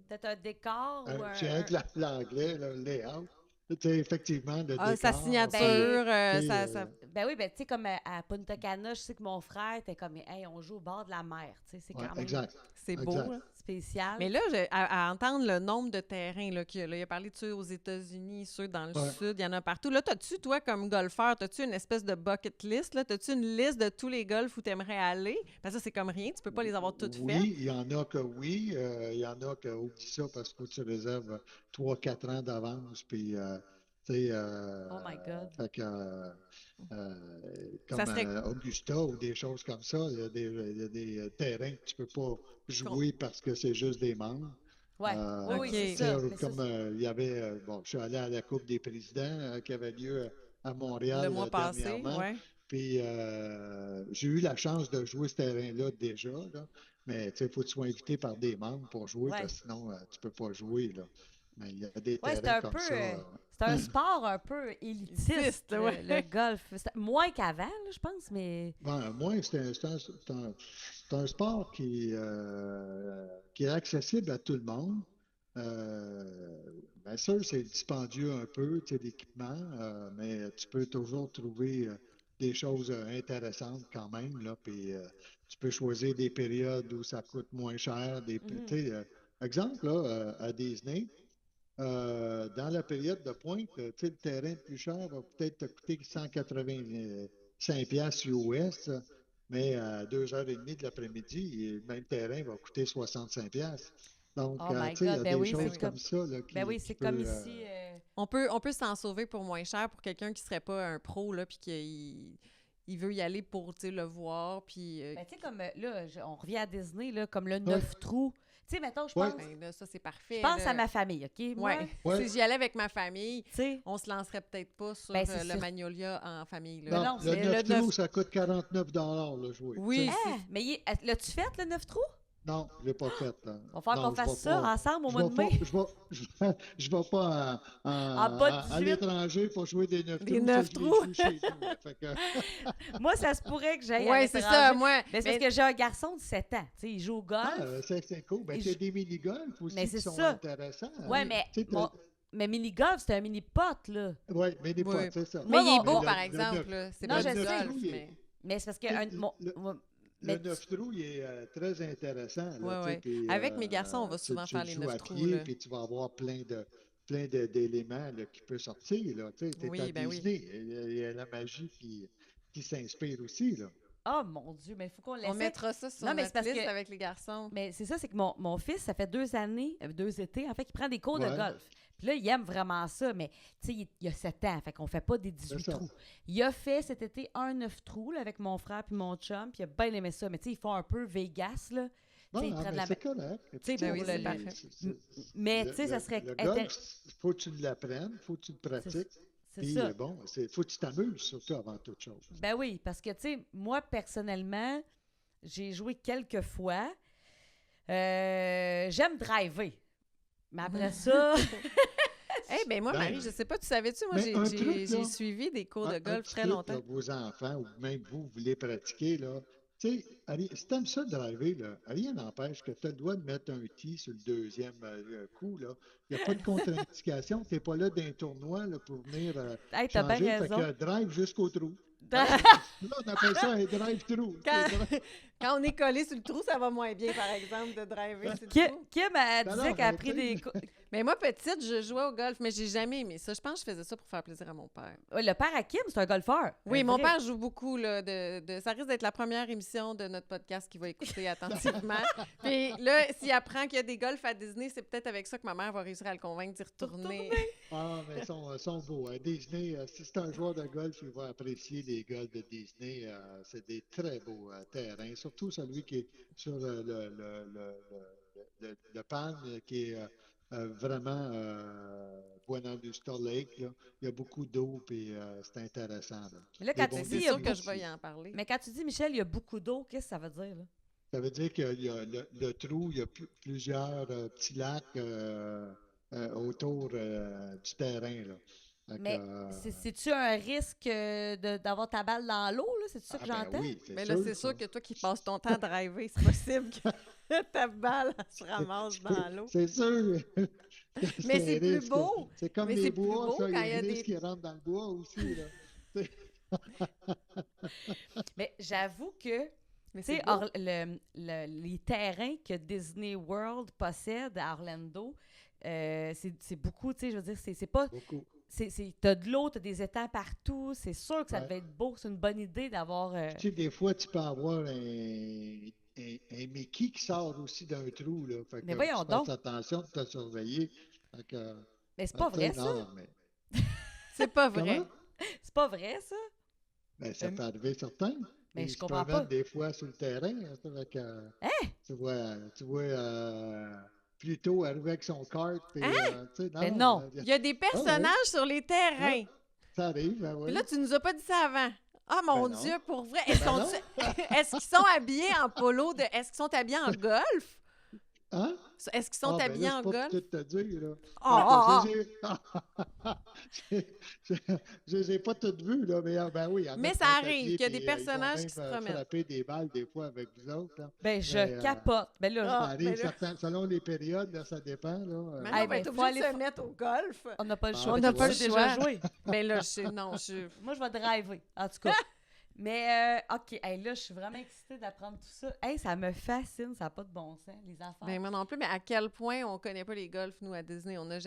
Peut-être un décor ou j'ai un de l'anglais, là, le layout. Tu sais, effectivement, le Ah, sa décor, signature, Ben, tu sais, Ben oui, ben tu sais, comme à Punta Cana, je sais que mon frère était comme, hey, on joue au bord de la mer, tu sais, c'est ouais, quand même exact, c'est beau. exact. Là. spécial. Mais là, à entendre le nombre de terrains là, qu'il y a, là, il a parlé de ceux aux États-Unis, ceux dans le Ouais. Sud, il y en a partout. Là, t'as-tu, toi, comme golfeur, t'as-tu une espèce de bucket list? Là? T'as-tu une liste de tous les golfs où t'aimerais aller? Parce que ça, c'est comme rien, tu peux pas les avoir toutes faites. Oui, il y en a que oui, il y en a que oublie ça parce qu'il faut que tu réserves 3-4 ans d'avance. Puis, tu sais, Oh my God. fait que, Ça comme serait Augusta ou des choses comme ça, il y a des terrains que tu peux pas con- jouer parce que c'est juste des membres. Ouais, oui, oui, OK. c'est Tu sais, ça. Mais ça, comme il y avait, bon, je suis allé à la Coupe des présidents qui avait lieu à le Montréal mois passé, dernièrement. ouais. Puis j'ai eu la chance de jouer ce terrain-là déjà, là. Mais tu sais, il faut que tu sois invité par des membres pour jouer ouais. parce que sinon, tu peux pas jouer, là. Mais il y a des Ouais, c'est terrains un comme peu. ça. C'est un sport un peu élitiste, Élitiste, ouais. le golf. C'est moins qu'avant, là, je pense, mais. Ben, moi, c'est un sport qui est accessible à tout le monde. Bien sûr, c'est dispendieux un peu, tu sais, l'équipement, mais tu peux toujours trouver des choses intéressantes quand même, là, puis tu peux choisir des périodes où ça coûte moins cher, tu Mhm. sais, exemple, là, à Disney, dans la période de pointe, tu sais, le terrain le plus cher va peut-être te coûter 185 piastres US, mais à 2h30 de l'après-midi, le même terrain va coûter 65 piastres. Donc, Oh my tu sais, il y God. a Ben des oui, Ben c'est choses oui. comme. comme ça là, Ben oui, qui c'est comme peut. ici. On peut s'en sauver pour moins cher pour quelqu'un qui serait pas un pro, là, puis il veut y aller pour, tu sais, le voir, puis... Ben, tu sais, comme là, on revient à Disney, là, comme le Ouais. 9 trous. Tu sais, mettons, je Ouais. pense. ben là, ça, c'est parfait. Je pense là. à ma famille, OK? Moi, Ouais. Ouais. Si j'y allais avec ma famille, tu sais. on se lancerait peut-être pas sur Ben, c'est le sûr. Magnolia en famille. Mais Là. non, Le c'est 9 le trous, ça coûte 49 le jouer. Oui, Tu sais. Hein? Mais l'as-tu fait, le 9 trous? Non, je ne l'ai pas fait. On va falloir Non, qu'on je vais fasse ça pas. ensemble au Je mois vais de pas, mai. je vais pas En bas de à 18. l'étranger pour jouer des 9 Des trous. 9 ça, je les trous. joue chez nous. Fait que, Moi, ça se pourrait que j'aille à ouais, c'est l'étranger. ça, moi. Mais c'est parce que j'ai un garçon de 7 ans. Tu sais, il joue au golf. c'est cool. Ben, Et il y a je- des mini-golf aussi Mais qui c'est sont ça. intéressants. Ouais, mais Tu sais, mais mini-golf, c'est un mini-pot, là. Oui, mais des Oui. fois, c'est ça. Mais il est Moi, beau, mon- par le exemple. neuf- Là. C'est Non, pas je du sais. golf, Oui. mais... Mais c'est parce que. Le 9 trous, il est très intéressant. Là, Ouais, tu sais, ouais. puis, Avec mes garçons, on va tu- souvent tu faire les joues 9 à trous. pied, Là. puis tu vas avoir d'éléments là, qui peuvent sortir. Là, tu sais, t'es Oui, à ben oui. Disney. Il y a la magie qui s'inspire aussi. Là. Oh mon Dieu, mais il faut qu'on On l'essaie. mettra ça sur Non, mais c'est notre parce liste que- avec les garçons. Mais c'est ça, c'est que mon fils, ça fait 2 années, 2 étés, en fait, qu'il prend des cours de Ouais. golf. Puis là, il aime vraiment ça, mais tu sais, il a 7 ans, fait qu'on fait pas des 18 C'est ça. trous. Il a fait cet été un 9 trous là, avec mon frère puis mon chum, puis il a bien aimé ça. Mais tu sais, ils font un peu Vegas, là. Bon, Tu sais, ils prennent la c'est correct. Et tu sais, puis, Ben oui, pour c'est le- parfait. Mais, tu sais, ça serait... le golf, il faut que tu l'apprennes, il faut que tu le pratiques. C'est Puis, ça. bon, il faut que tu t'amuses, surtout avant toute chose. Ben oui, parce que, tu sais, moi, personnellement, j'ai joué quelques fois. J'aime driver. Mais après ça... Eh bien, moi, Ben, Marie, je sais pas, tu savais-tu, moi, mais un truc, j'ai là, suivi des cours de un golf petit très truc, longtemps. là, vos enfants, ou même vous voulez pratiquer, là. Tu sais, si t'aimes ça driver, là, rien n'empêche que tu as le droit de mettre un tee sur le deuxième coup, là. Il n'y a pas de contre-indication. Tu n'es pas là d'un tournoi là, pour venir Hey, t'as bien changer. Fait raison. que drive jusqu'au trou. Hein? Là, on appelle ça un drive-through. Quand, quand on est collé sur le trou, ça va moins bien, par exemple, de driver sur le trou. Kim, elle Non, disait non, qu'elle a mais pris tu sais, des cours. Mais moi, petite, je jouais au golf, mais j'ai jamais aimé ça. Je pense que je faisais ça pour faire plaisir à mon père. Ouais, le père à Kim, c'est un golfeur. Oui, Un mon vrai. père joue beaucoup. Là, ça risque d'être la première émission de notre podcast qu'il va écouter attentivement. Puis là, s'il apprend qu'il y a des golfs à Disney, c'est peut-être avec ça que ma mère va réussir à le convaincre d'y retourner. Ah, mais ils sont beaux. Hein. Disney, si c'est un joueur de golf, il va apprécier les golfs de Disney. C'est des très beaux terrains, surtout celui qui est sur le pan, qui est vraiment Buena Vista Lake. Là. Il y a beaucoup d'eau, puis c'est intéressant. Là. Mais là, Des quand bons tu dis, C'est il y a sûr que beaucoup- je vais y en parler. Mais quand tu dis, Michel, il y a beaucoup d'eau, qu'est-ce que ça veut dire, là? Ça veut dire qu'il y a le trou, il y a plusieurs petits lacs autour du terrain. Là. Fait que, Mais c'est-tu un risque d'avoir ta balle dans l'eau, là? C'est ça que ben j'entends? oui, Mais là, c'est ça. sûr que toi qui passes ton temps à driver, c'est possible que ta balle elle se ramasse dans l'eau. C'est sûr. Mais c'est un plus risque. beau. C'est comme Mais les c'est plus bois, beau ça, il y quand a il y a un risque des- qui rentre dans le bois aussi. Là. Mais j'avoue que, Mais tu sais, c'est beau. les terrains que Disney World possède à Orlando, c'est beaucoup, tu sais, je veux dire, c'est pas... Beaucoup. T'as de l'eau, t'as des étangs partout, c'est sûr que ça Ouais. devait être beau, c'est une bonne idée d'avoir... Tu sais, des fois, tu peux avoir un Mickey qui sort aussi d'un trou. Là. Fait que Mais voyons tu fasses donc. attention de te surveiller. Fait que, Mais c'est pas vrai, ça? non, mais... C'est pas vrai. Comment? C'est pas vrai, ça? Ben, ça peut arriver certains. Mais Ils je se comprends promènent pas. des fois sur le terrain. Hein, ça fait que, tu vois Pluto arriver avec son kart. Puis, tu sais, Mais non. Il y a des personnages sur les terrains. ça arrive, ben oui. Puis là, tu nous as pas dit ça avant. Ah, mon Ben non. Dieu, pour vrai. Ben Est-ce qu'ils sont habillés en polo? Est-ce qu'ils sont habillés en golf? Hein? Est-ce qu'ils sont Ah, ben habillés là, en c'est pas golf? pour tout te dire, là. Ah, Je les ai pas toutes vues, là, mais ben oui. il y en a Mais qui ça sont arrive habillés, qu'il y a des puis, ils vont personnages même, qui se promènent. frapper des balles, des fois, avec vous autres. Là. Ben, je Mais, capote. Ben là, Ça Ah, arrive, ben là. selon les périodes, là, ça dépend. Là. Mais Ah, non, ben, ben, t'es faut obligé de aller se mettre au golf. on n'a pas le Ah, choix. on n'a Tu pas le sais choix. déjà joué. Ben là, je... Moi, je vais driver, en tout cas. Mais, OK, hey, là, je suis vraiment excitée d'apprendre tout ça. Hey, ça me fascine, ça n'a pas de bon sens, les affaires. Ben moi non plus, mais à quel point on connaît pas les golfs, nous, à Disney? On n'a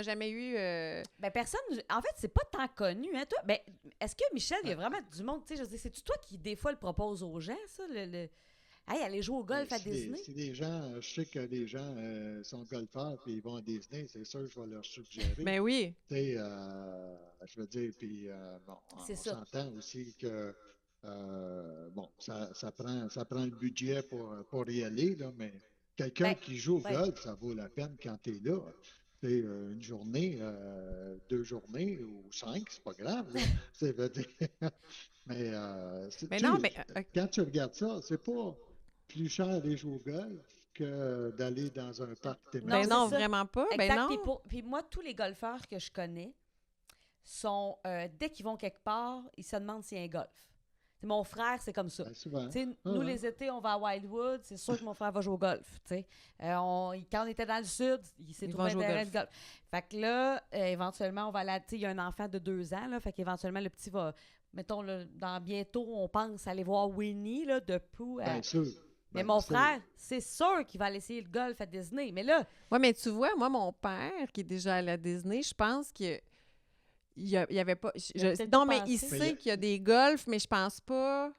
jamais eu... Ben, personne. En fait, c'est pas tant connu, hein, toi. Ben, est-ce que, Michel, il y a vraiment du monde, tu sais, je veux dire, c'est-tu toi qui, des fois, le propose aux gens, ça, Hey, aller jouer au golf à Disney? Si les gens, je sais que les gens sont golfeurs et ils vont à Disney, c'est sûr que je vais leur suggérer. Ben oui. Tu sais, je veux dire, puis bon, C'est on ça. s'entend aussi que bon, ça prend le budget pour y aller, là, mais quelqu'un Ben, qui joue au ouais. golf, ça vaut la peine quand tu es là. Tu sais, une journée, 2 journées ou 5, c'est pas grave. Là. C'est veut dire. Mais, Mais tu non, sais, mais... quand tu regardes ça, c'est pas plus cher d'aller jouer au golf que d'aller dans un parc thématique. Ben c'est non, ça. vraiment pas. Ben Exact. non. Puis moi, tous les golfeurs que je connais sont, dès qu'ils vont quelque part, ils se demandent s'il y a un golf. C'est mon frère, c'est comme ça. Ben, souvent. Tu sais, Ah, nous, ouais. les étés, on va à Wildwood, c'est sûr que mon frère va jouer au golf. Tu sais. Quand on était dans le sud, il s'est Ils trouvé vont un jouer au terrain de golf. Fait que là, éventuellement, on va aller. Tu sais, il y a un enfant de 2 ans, là, fait qu'éventuellement, le petit va, mettons, là, dans bientôt, on pense aller voir Winnie, là, de Pooh. Bien sûr. Mais Ben, mon sûr. frère, c'est sûr qu'il va aller essayer le golf à Disney. Mais là, Ouais, mais tu vois, moi, mon père, qui est déjà allé à Disney, je pense que il y avait pas... Il a peut-être non, pas mais il pensé. Mais sait qu'il y a des golfs, mais je pense pas...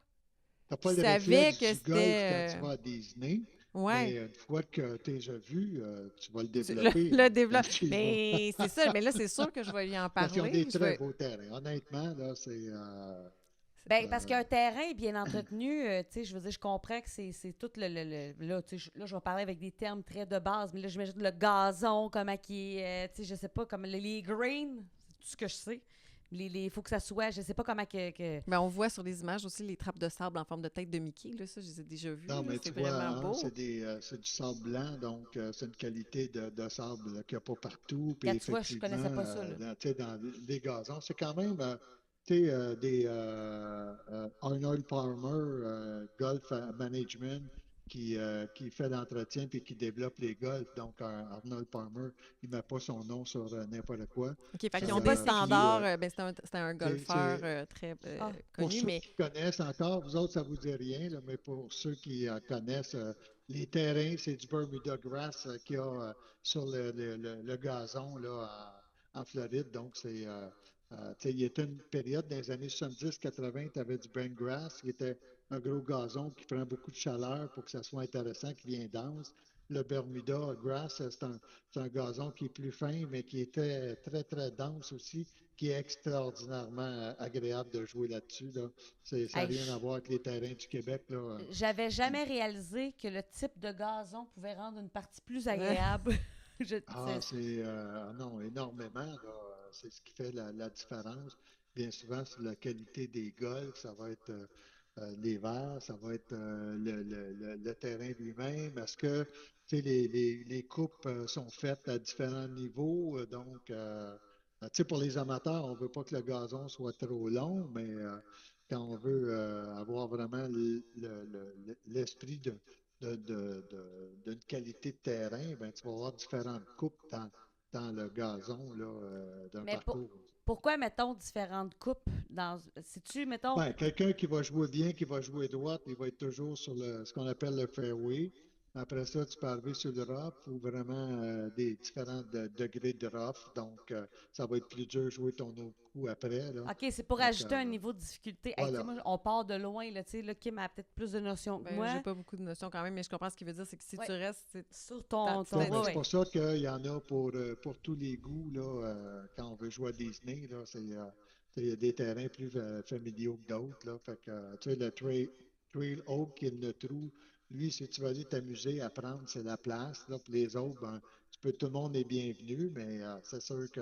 T'as pas il le savait réflexe que du golf c'était, quand tu vas à Disney. Ouais. Mais une fois que tu as déjà vu, tu vas le Tu- développer. le développe. Quand tu y vas. Mais c'est ça. Mais là, c'est sûr que je vais lui en Parce qu'ils ont parler. des Je très vais- beaux terrains. Honnêtement, là, c'est Ben, parce qu'un terrain bien entretenu, tu sais, je veux dire, je comprends que c'est tout là, tu sais, là, je vais parler avec des termes très de base, mais là, j'imagine le gazon, comment qui est, tu sais, je sais pas, comme les greens, c'est tout ce que je sais. Il faut que ça soit, je sais pas comment que... Ben, on voit sur les images aussi les trappes de sable en forme de tête de Mickey. Là, ça, je les ai déjà vues. Non, Là, mais c'est tu vois, vraiment hein, beau. c'est du sable blanc, donc c'est une qualité de sable là, qu'il n'y a pas partout. Puis Regarde, tu vois, je effectivement, connaissais pas ça, là. tu sais, dans les gazons, c'est quand même tu sais, des Arnold Palmer, Golf Management, qui fait l'entretien puis qui développe les golfs. Donc, Arnold Palmer, il ne met pas son nom sur n'importe quoi. OK, fait Je qu'ils sais ont pas des c'est qui. standards. Ben, c'était un C'est- golfeur c'est- très Ah, Pour connu, ceux mais qui connaissent encore, vous autres, ça vous dit rien, là, mais pour ceux qui connaissent, les terrains, c'est du Bermuda Grass qu'il y a sur le gazon là, en Floride. Donc, tu sais, il y a une période dans les années 70-80, tu avais du Brent Grass, qui était un gros gazon qui prend beaucoup de chaleur pour que ça soit intéressant, qui vient dense. Le Bermuda Grass, c'est un gazon qui est plus fin, mais qui était très, très dense aussi, qui est extraordinairement agréable de jouer là-dessus. Là. Ça n'a hey, rien à voir avec les terrains du Québec. Là. j'avais jamais réalisé que le type de gazon pouvait rendre une partie plus agréable. Ah, non, énormément. Là. C'est ce qui fait la différence. Bien souvent, c'est la qualité des golfs. Ça va être les verres, ça va être le terrain lui-même. Est-ce que tu sais, les coupes sont faites à différents niveaux? Donc, tu sais, pour les amateurs, on ne veut pas que le gazon soit trop long, mais quand on veut avoir vraiment l'esprit d'une qualité de terrain, ben, tu vas avoir différentes coupes dans le gazon là, d'un Mais parcours. pourquoi, mettons, différentes coupes dans... Si tu, mettons... Ben, quelqu'un qui va jouer bien, qui va jouer droite, il va être toujours sur ce qu'on appelle le fairway. Après ça, tu peux arriver sur le rough ou vraiment des différents degrés de rough. Donc, ça va être plus dur de jouer ton autre coup après. Là. OK, c'est pour Donc, ajouter un niveau de difficulté. Hey, tu sais, voilà. moi, on part de loin, là, tu sais, là, Kim a peut-être plus de notions que ben, moi. j'ai pas beaucoup de notions quand même, mais je comprends ce qu'il veut dire, c'est que si Ouais. tu restes, Sur ton... Ton- Ouais, mais ouais, c'est ouais. pour ça qu'il y en a pour tous les goûts là, quand on veut jouer à Disney. Là, il y a des terrains plus familiaux que d'autres. Là, fait que, tu sais, le Trail Oak qui est le trou, lui, si tu veux aller t'amuser, apprendre, c'est la place. Là, pour les autres, ben, tout le monde est bienvenu, mais c'est sûr que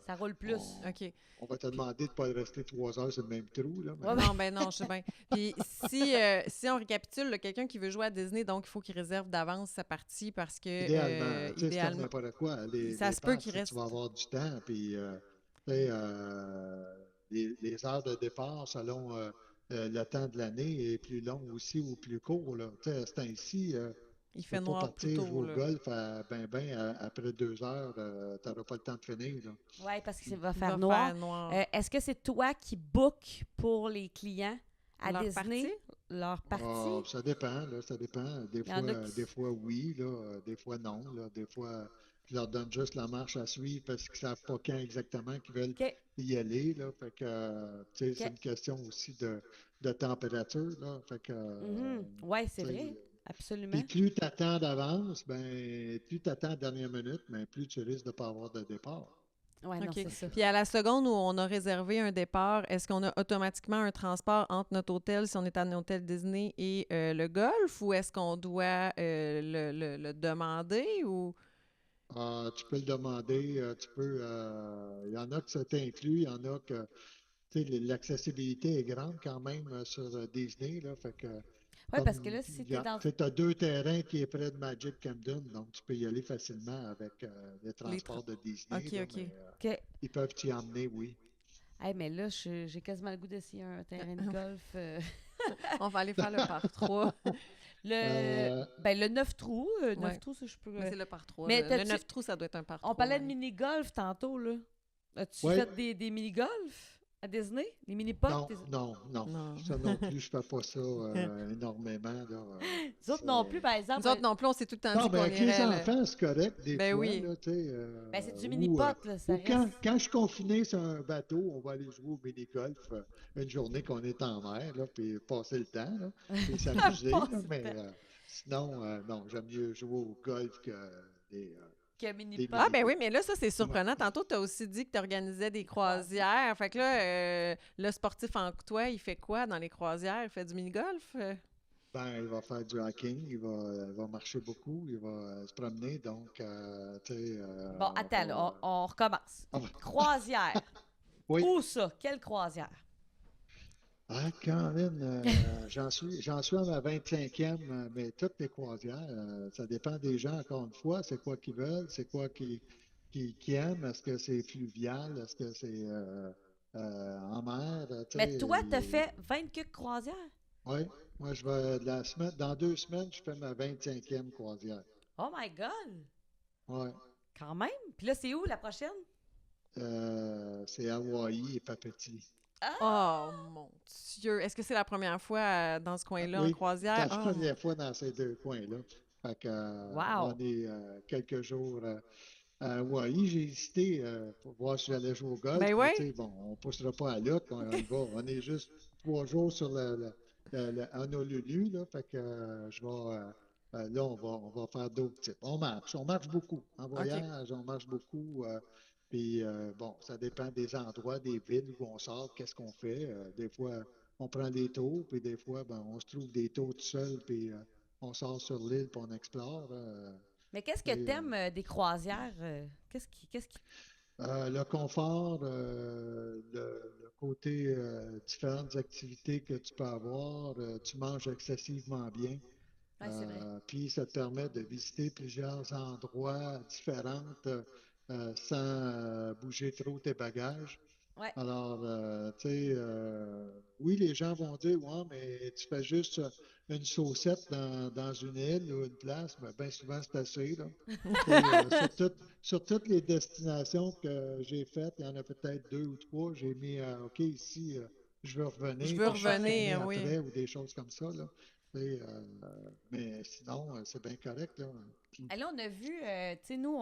Ça roule plus. on, OK. on va te demander de ne pas rester 3 heures sur le même trou. Là, mais- Ouais, Non, ben non, je sais bien. Puis si on récapitule, là, quelqu'un qui veut jouer à Disney, donc il faut qu'il réserve d'avance sa partie parce que Idéalement, tu sais, c'est comme idéalement, n'importe quoi. ça Les se peut parcs, qu'il si tu reste. vas avoir du temps, puis tu sais, les heures de départ selon le temps de l'année est plus long aussi ou plus court. Là. Tu sais, à ce temps-ci, Il tu peux fait pas noir plus partir jouer tôt, au là. golf après 2 heures, tu n'auras pas le temps de finir. Là. Ouais, parce qu'il va Il faire va noir. faire noir. Est-ce que c'est toi qui book pour les clients à Leur Disney? partie? Leur Ah, partie? ça dépend, là, ça dépend. Il y en a qui... Des fois oui, là, des fois non. Là, des fois, je leur donne juste la marche à suivre parce qu'ils ne savent pas quand exactement qu'ils veulent OK, y aller. Là, fait que, tu sais, c'est OK. une question aussi de température. Là, fait que, Ouais, c'est tu sais, vrai. Absolument. puis plus tu attends d'avance, ben, plus tu attends à la dernière minute, ben, plus tu risques de ne pas avoir de départ. Ouais, non, OK. c'est ça. Puis à la seconde où on a réservé un départ, est-ce qu'on a automatiquement un transport entre notre hôtel, si on est à un hôtel Disney, et le golf, ou est-ce qu'on doit le demander? Ou... Tu peux le demander, il y en a que c'est inclus, il y en a que, tu sais, l'accessibilité est grande quand même sur Disney, là, fait que, Ouais, parce que là, si t'es dans... tu as 2 terrains qui est près de Magic Camden, donc tu peux y aller facilement avec les transports de Disney, OK, là, OK. mais OK. ils peuvent t'y emmener, oui. Hey, mais là, j'ai quasiment le goût d'essayer un terrain de golf. On va aller faire le par 3. Le 9 trous. 9 Ouais. trous, ça, je peux... Mais c'est le par 3. Mais Le t'as-tu- 9 trous, ça doit être un par 3. On parlait de mini-golf tantôt, là. As-tu Ouais. fait des mini-golf à Disney? Des mini-pots? Non. Non. Ça non plus, je fais pas ça énormément, là. Les autres non plus, par exemple. Nous autres non plus, on s'est tout le temps Non, dit mais qu'on avec les irait... enfants, c'est correct, des Ben fois, oui. là, tu sais. Ben, c'est du ou, mini-pot, là, ça ou quand, reste. quand je suis confiné sur un bateau, on va aller jouer au mini-golf une journée qu'on est en mer, là, puis passer le temps, là, puis s'amuser, là, Passer le mais temps. sinon, non, j'aime mieux jouer au golf que Que mini des pot. Ah, ben mini-golf. oui, mais là, ça, c'est surprenant. Tantôt, tu as aussi dit que tu organisais des croisières. Fait que là, le sportif en toi, il fait quoi dans les croisières? Il fait du mini-golf? Ben, il va faire du hiking, il va marcher beaucoup, il va se promener, donc, tu sais, Bon, attends, là, on recommence. on va- Croisière. Oui. Où ça? Quelle croisière? Ah, Caroline, j'en suis à ma 25e, mais toutes les croisières, ça dépend des gens, encore une fois, c'est quoi qu'ils veulent, c'est quoi qu'ils aiment, est-ce que c'est fluvial, est-ce que c'est en mer, tu Mais toi, t'as sais, fait 24 croisières? oui, moi, je vais, dans 2 semaines, je fais ma 25e croisière, Oh my God! ouais, Quand même. Puis là, c'est où la prochaine? c'est Hawaï et Papeti. Oh, mon Dieu! Est-ce que c'est la première fois dans ce coin-là en Oui, c'est croisière? la Oh, première fois dans ces deux coins-là. Fait que, on Wow! est quelques jours à Hawaï. J'ai hésité pour voir si j'allais jouer au golf, ben mais oui! tu sais, bon, on ne poussera pas à l'autre, on y va. On est juste 3 jours sur le Honolulu, là. Fait que là, on va faire d'autres types. On marche beaucoup. En OK. voyage, on marche beaucoup. Puis, bon, ça dépend des endroits, des villes où on sort, qu'est-ce qu'on fait. Des fois, on prend des tours, puis des fois, ben, on se trouve des tours tout seul, puis on sort sur l'île, puis on explore. Mais qu'est-ce que Et, t'aimes des croisières? Qu'est-ce qui... le confort, le côté différentes activités que tu peux avoir, tu manges excessivement bien. Ouais, c'est vrai. Puis ça te permet de visiter plusieurs endroits différents sans bouger trop tes bagages. Ouais. Alors, tu sais, oui, les gens vont dire, ouais, mais tu fais juste une saucette dans une île ou une place, mais bien souvent c'est assez, là. Tu sais, sur toutes les destinations que j'ai faites, il y en a peut-être 2 ou 3, j'ai mis, OK, ici, je veux Je revenir, veux puis je vais retourner revenir, oui. après, ou des choses comme ça, là. Tu sais, mais sinon, c'est bien correct, là. Et là, on a vu, tu sais, nous,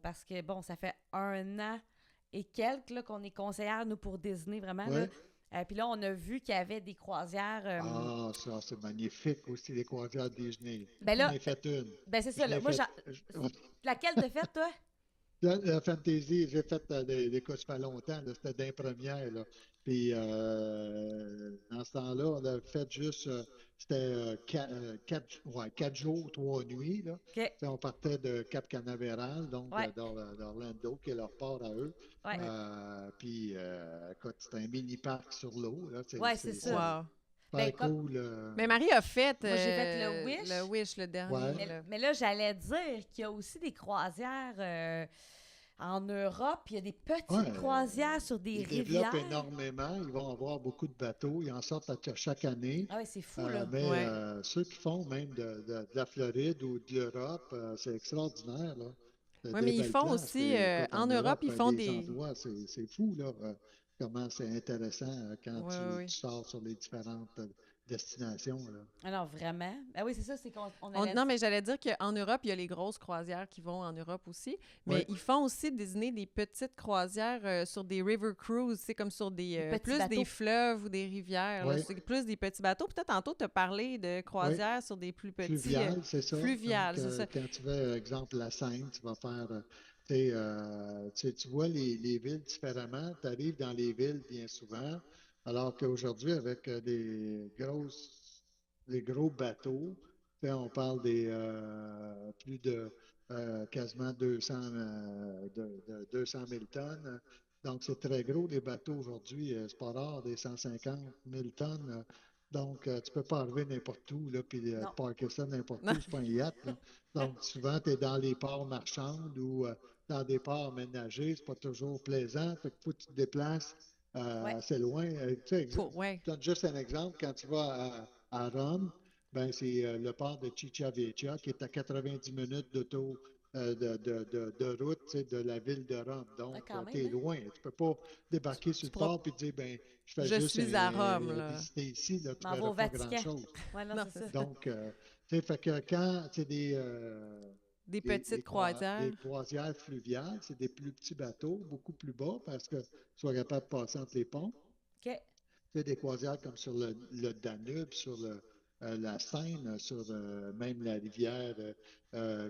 parce que, bon, ça fait 1 an et quelques là, qu'on est conseillère, nous, pour Disney, vraiment, là. Oui. Puis là, on a vu qu'il y avait des croisières. Ah, ça, c'est magnifique aussi, les croisières Disney. Ben J'en là, ai fait une. ben c'est ça, Je là. l'ai Moi, fait. Ouais. laquelle t'as faite, toi? La Fantasy, j'ai fait des courses ça fait longtemps, là, c'était d'un première, là. Puis, dans ce temps-là, on a fait juste, c'était 4 jours, 3 nuits, là. OK. Tu sais, on partait de Cap Canaveral, donc Ouais, d'Orlando, qui est leur port à eux. ouais. Ouais. Puis, écoute, c'était un mini-parc sur l'eau, là. Ouais, c'est ça. Wow. Ben, Super cool. Mais Marie a fait moi, j'ai fait le Wish. le Wish, le dernier. Ouais. Mais, mais là, j'allais dire qu'il y a aussi des croisières en Europe. Il y a des petites Ouais, croisières sur des ils développent rivières. énormément. Ils vont avoir beaucoup de bateaux. Ils en sortent chaque année. Ah ouais, c'est fou, là. Mais Ouais. ceux qui font même de la Floride ou de l'Europe, c'est extraordinaire, là. Oui, Des mais ils belles font places. aussi, Puis, écoute, en en Europe, Europe, ils font des des... endroits, c'est fou, là. Comment c'est intéressant quand Oui, oui, tu sors sur les différentes destinations, là. Ah non, vraiment. Ah oui, c'est ça, c'est qu'on allait Non, mais j'allais dire qu'en Europe, il y a les grosses croisières qui vont en Europe aussi, mais Oui. ils font aussi désigner des petites croisières sur des river cruises, c'est comme sur des Des petits plus bateaux. des fleuves ou des rivières, là. Oui. C'est plus des petits bateaux. Peut-être tantôt, tu as parlé de croisières sur des plus petits... Fluvial, c'est ça. fluviales, Donc, c'est ça. quand tu vas, exemple, la Seine, tu vas faire, tu sais, tu vois les villes différemment. Tu arrives dans les villes bien souvent, alors qu'aujourd'hui, avec des gros bateaux, tu sais, on parle des plus de quasiment 200, 200 000 tonnes. Donc, c'est très gros, les bateaux aujourd'hui. C'est pas rare, des 150 000 tonnes. Donc, tu peux pas arriver n'importe où, là, puis Non. parker ça n'importe Non. où, c'est pas un yacht, là. Donc, souvent, tu es dans les ports marchands ou dans des ports aménagés, c'est pas toujours plaisant, fait que faut que tu te déplaces Ouais. assez loin. Tu sais, Ouais. je donne juste un exemple, quand tu vas à Rome, ben, c'est le port de Cicciavecchia qui est à 90 minutes d'auto de route, tu sais, de la ville de Rome. Ah, Donc, quand tu même, es hein? loin. Tu peux pas débarquer sur Tu le pourras... port et dire, ben, je fais Je juste suis à Rome, là. visiter ici, là, tu M'en vais verras au pas Vatican. grand-chose. Ouais, non, Non, c'est c'est ça. ça. Donc, tu sais, fait que quand c'est Des petites croisières. des croisières fluviales, c'est des plus petits bateaux, beaucoup plus bas parce que tu sois capable de passer entre les ponts. OK. Tu sais, des croisières comme sur le Danube, sur la Seine, sur même la rivière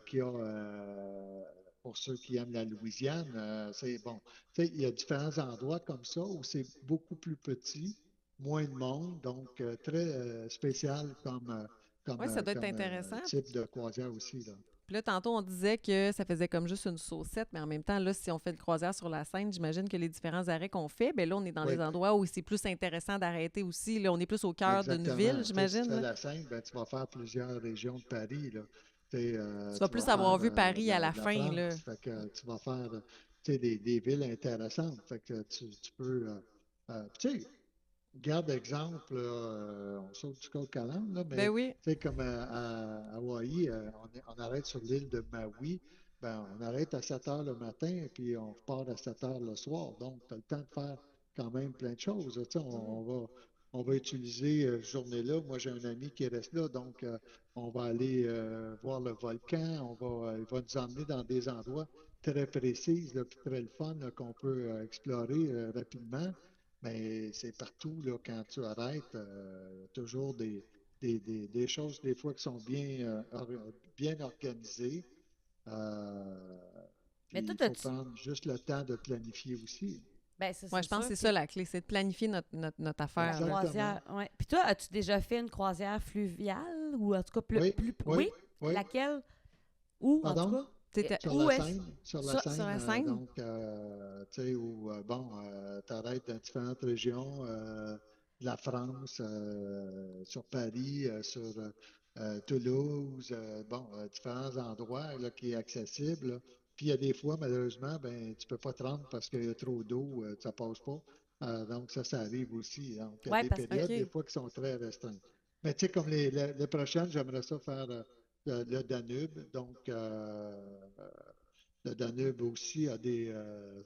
qui a pour ceux qui aiment la Louisiane, c'est bon. Tu sais, il y a différents endroits comme ça où c'est beaucoup plus petit, moins de monde, donc très spécial Oui, ça doit être intéressant. type de croisière aussi, là. Puis là, tantôt, on disait que ça faisait comme juste une saucette, mais en même temps, là, si on fait une croisière sur la Seine, j'imagine que les différents arrêts qu'on fait, bien là, on est dans Oui. des endroits où c'est plus intéressant d'arrêter aussi. Là, on est plus au cœur d'une Exactement. ville, Tu sais, si j'imagine, tu fais là. la Seine, ben, tu vas faire plusieurs régions de Paris, là. Tu vas Tu vas plus avoir faire vu Paris à la de la fin, là. France, fait que tu vas faire tu sais, des villes intéressantes. Fait que tu peux. Tu sais, garde exemple, là, on saute du coq à l'âne, là, Ben mais oui. tu sais, comme à Hawaï, on arrête sur l'île de Maui, ben, on arrête à 7 heures le matin, puis on repart à 7 heures le soir. Donc, tu as le temps de faire quand même plein de choses. Tu sais, on va utiliser cette journée-là. Moi, j'ai un ami qui reste là, donc on va aller voir le volcan, il va nous emmener dans des endroits très précis, là, puis très le fun là, qu'on peut explorer rapidement. Mais c'est partout, là, quand tu arrêtes, toujours des choses, des fois, qui sont bien organisées. Euh, Mais Puis toi, il faut prendre juste le temps de planifier aussi. ben, ça, Moi, c'est je pense sûr. que c'est ça la clé, c'est de planifier notre La affaire, là. Exactement. croisière, ouais. Puis toi, as-tu déjà fait une croisière fluviale ou en tout cas Oui, oui? oui. Laquelle? Où, en tout Pardon? cas? C'était Sur Où la est-ce? Seine, sur la Seine? donc, tu sais, où, bon, t'arrêtes dans différentes régions de la France, sur Paris, sur Toulouse, bon, différents endroits là, qui est accessible, là. Puis il y a des fois, malheureusement, ben, tu peux pas te rendre parce qu'il y a trop d'eau, ça passe pas. Donc ça arrive aussi. Donc, il y a Oui, des parce que périodes, des OK. fois, qui sont très restreintes. Mais tu sais, comme les prochaines, j'aimerais ça faire le Danube. Donc, le Danube aussi a des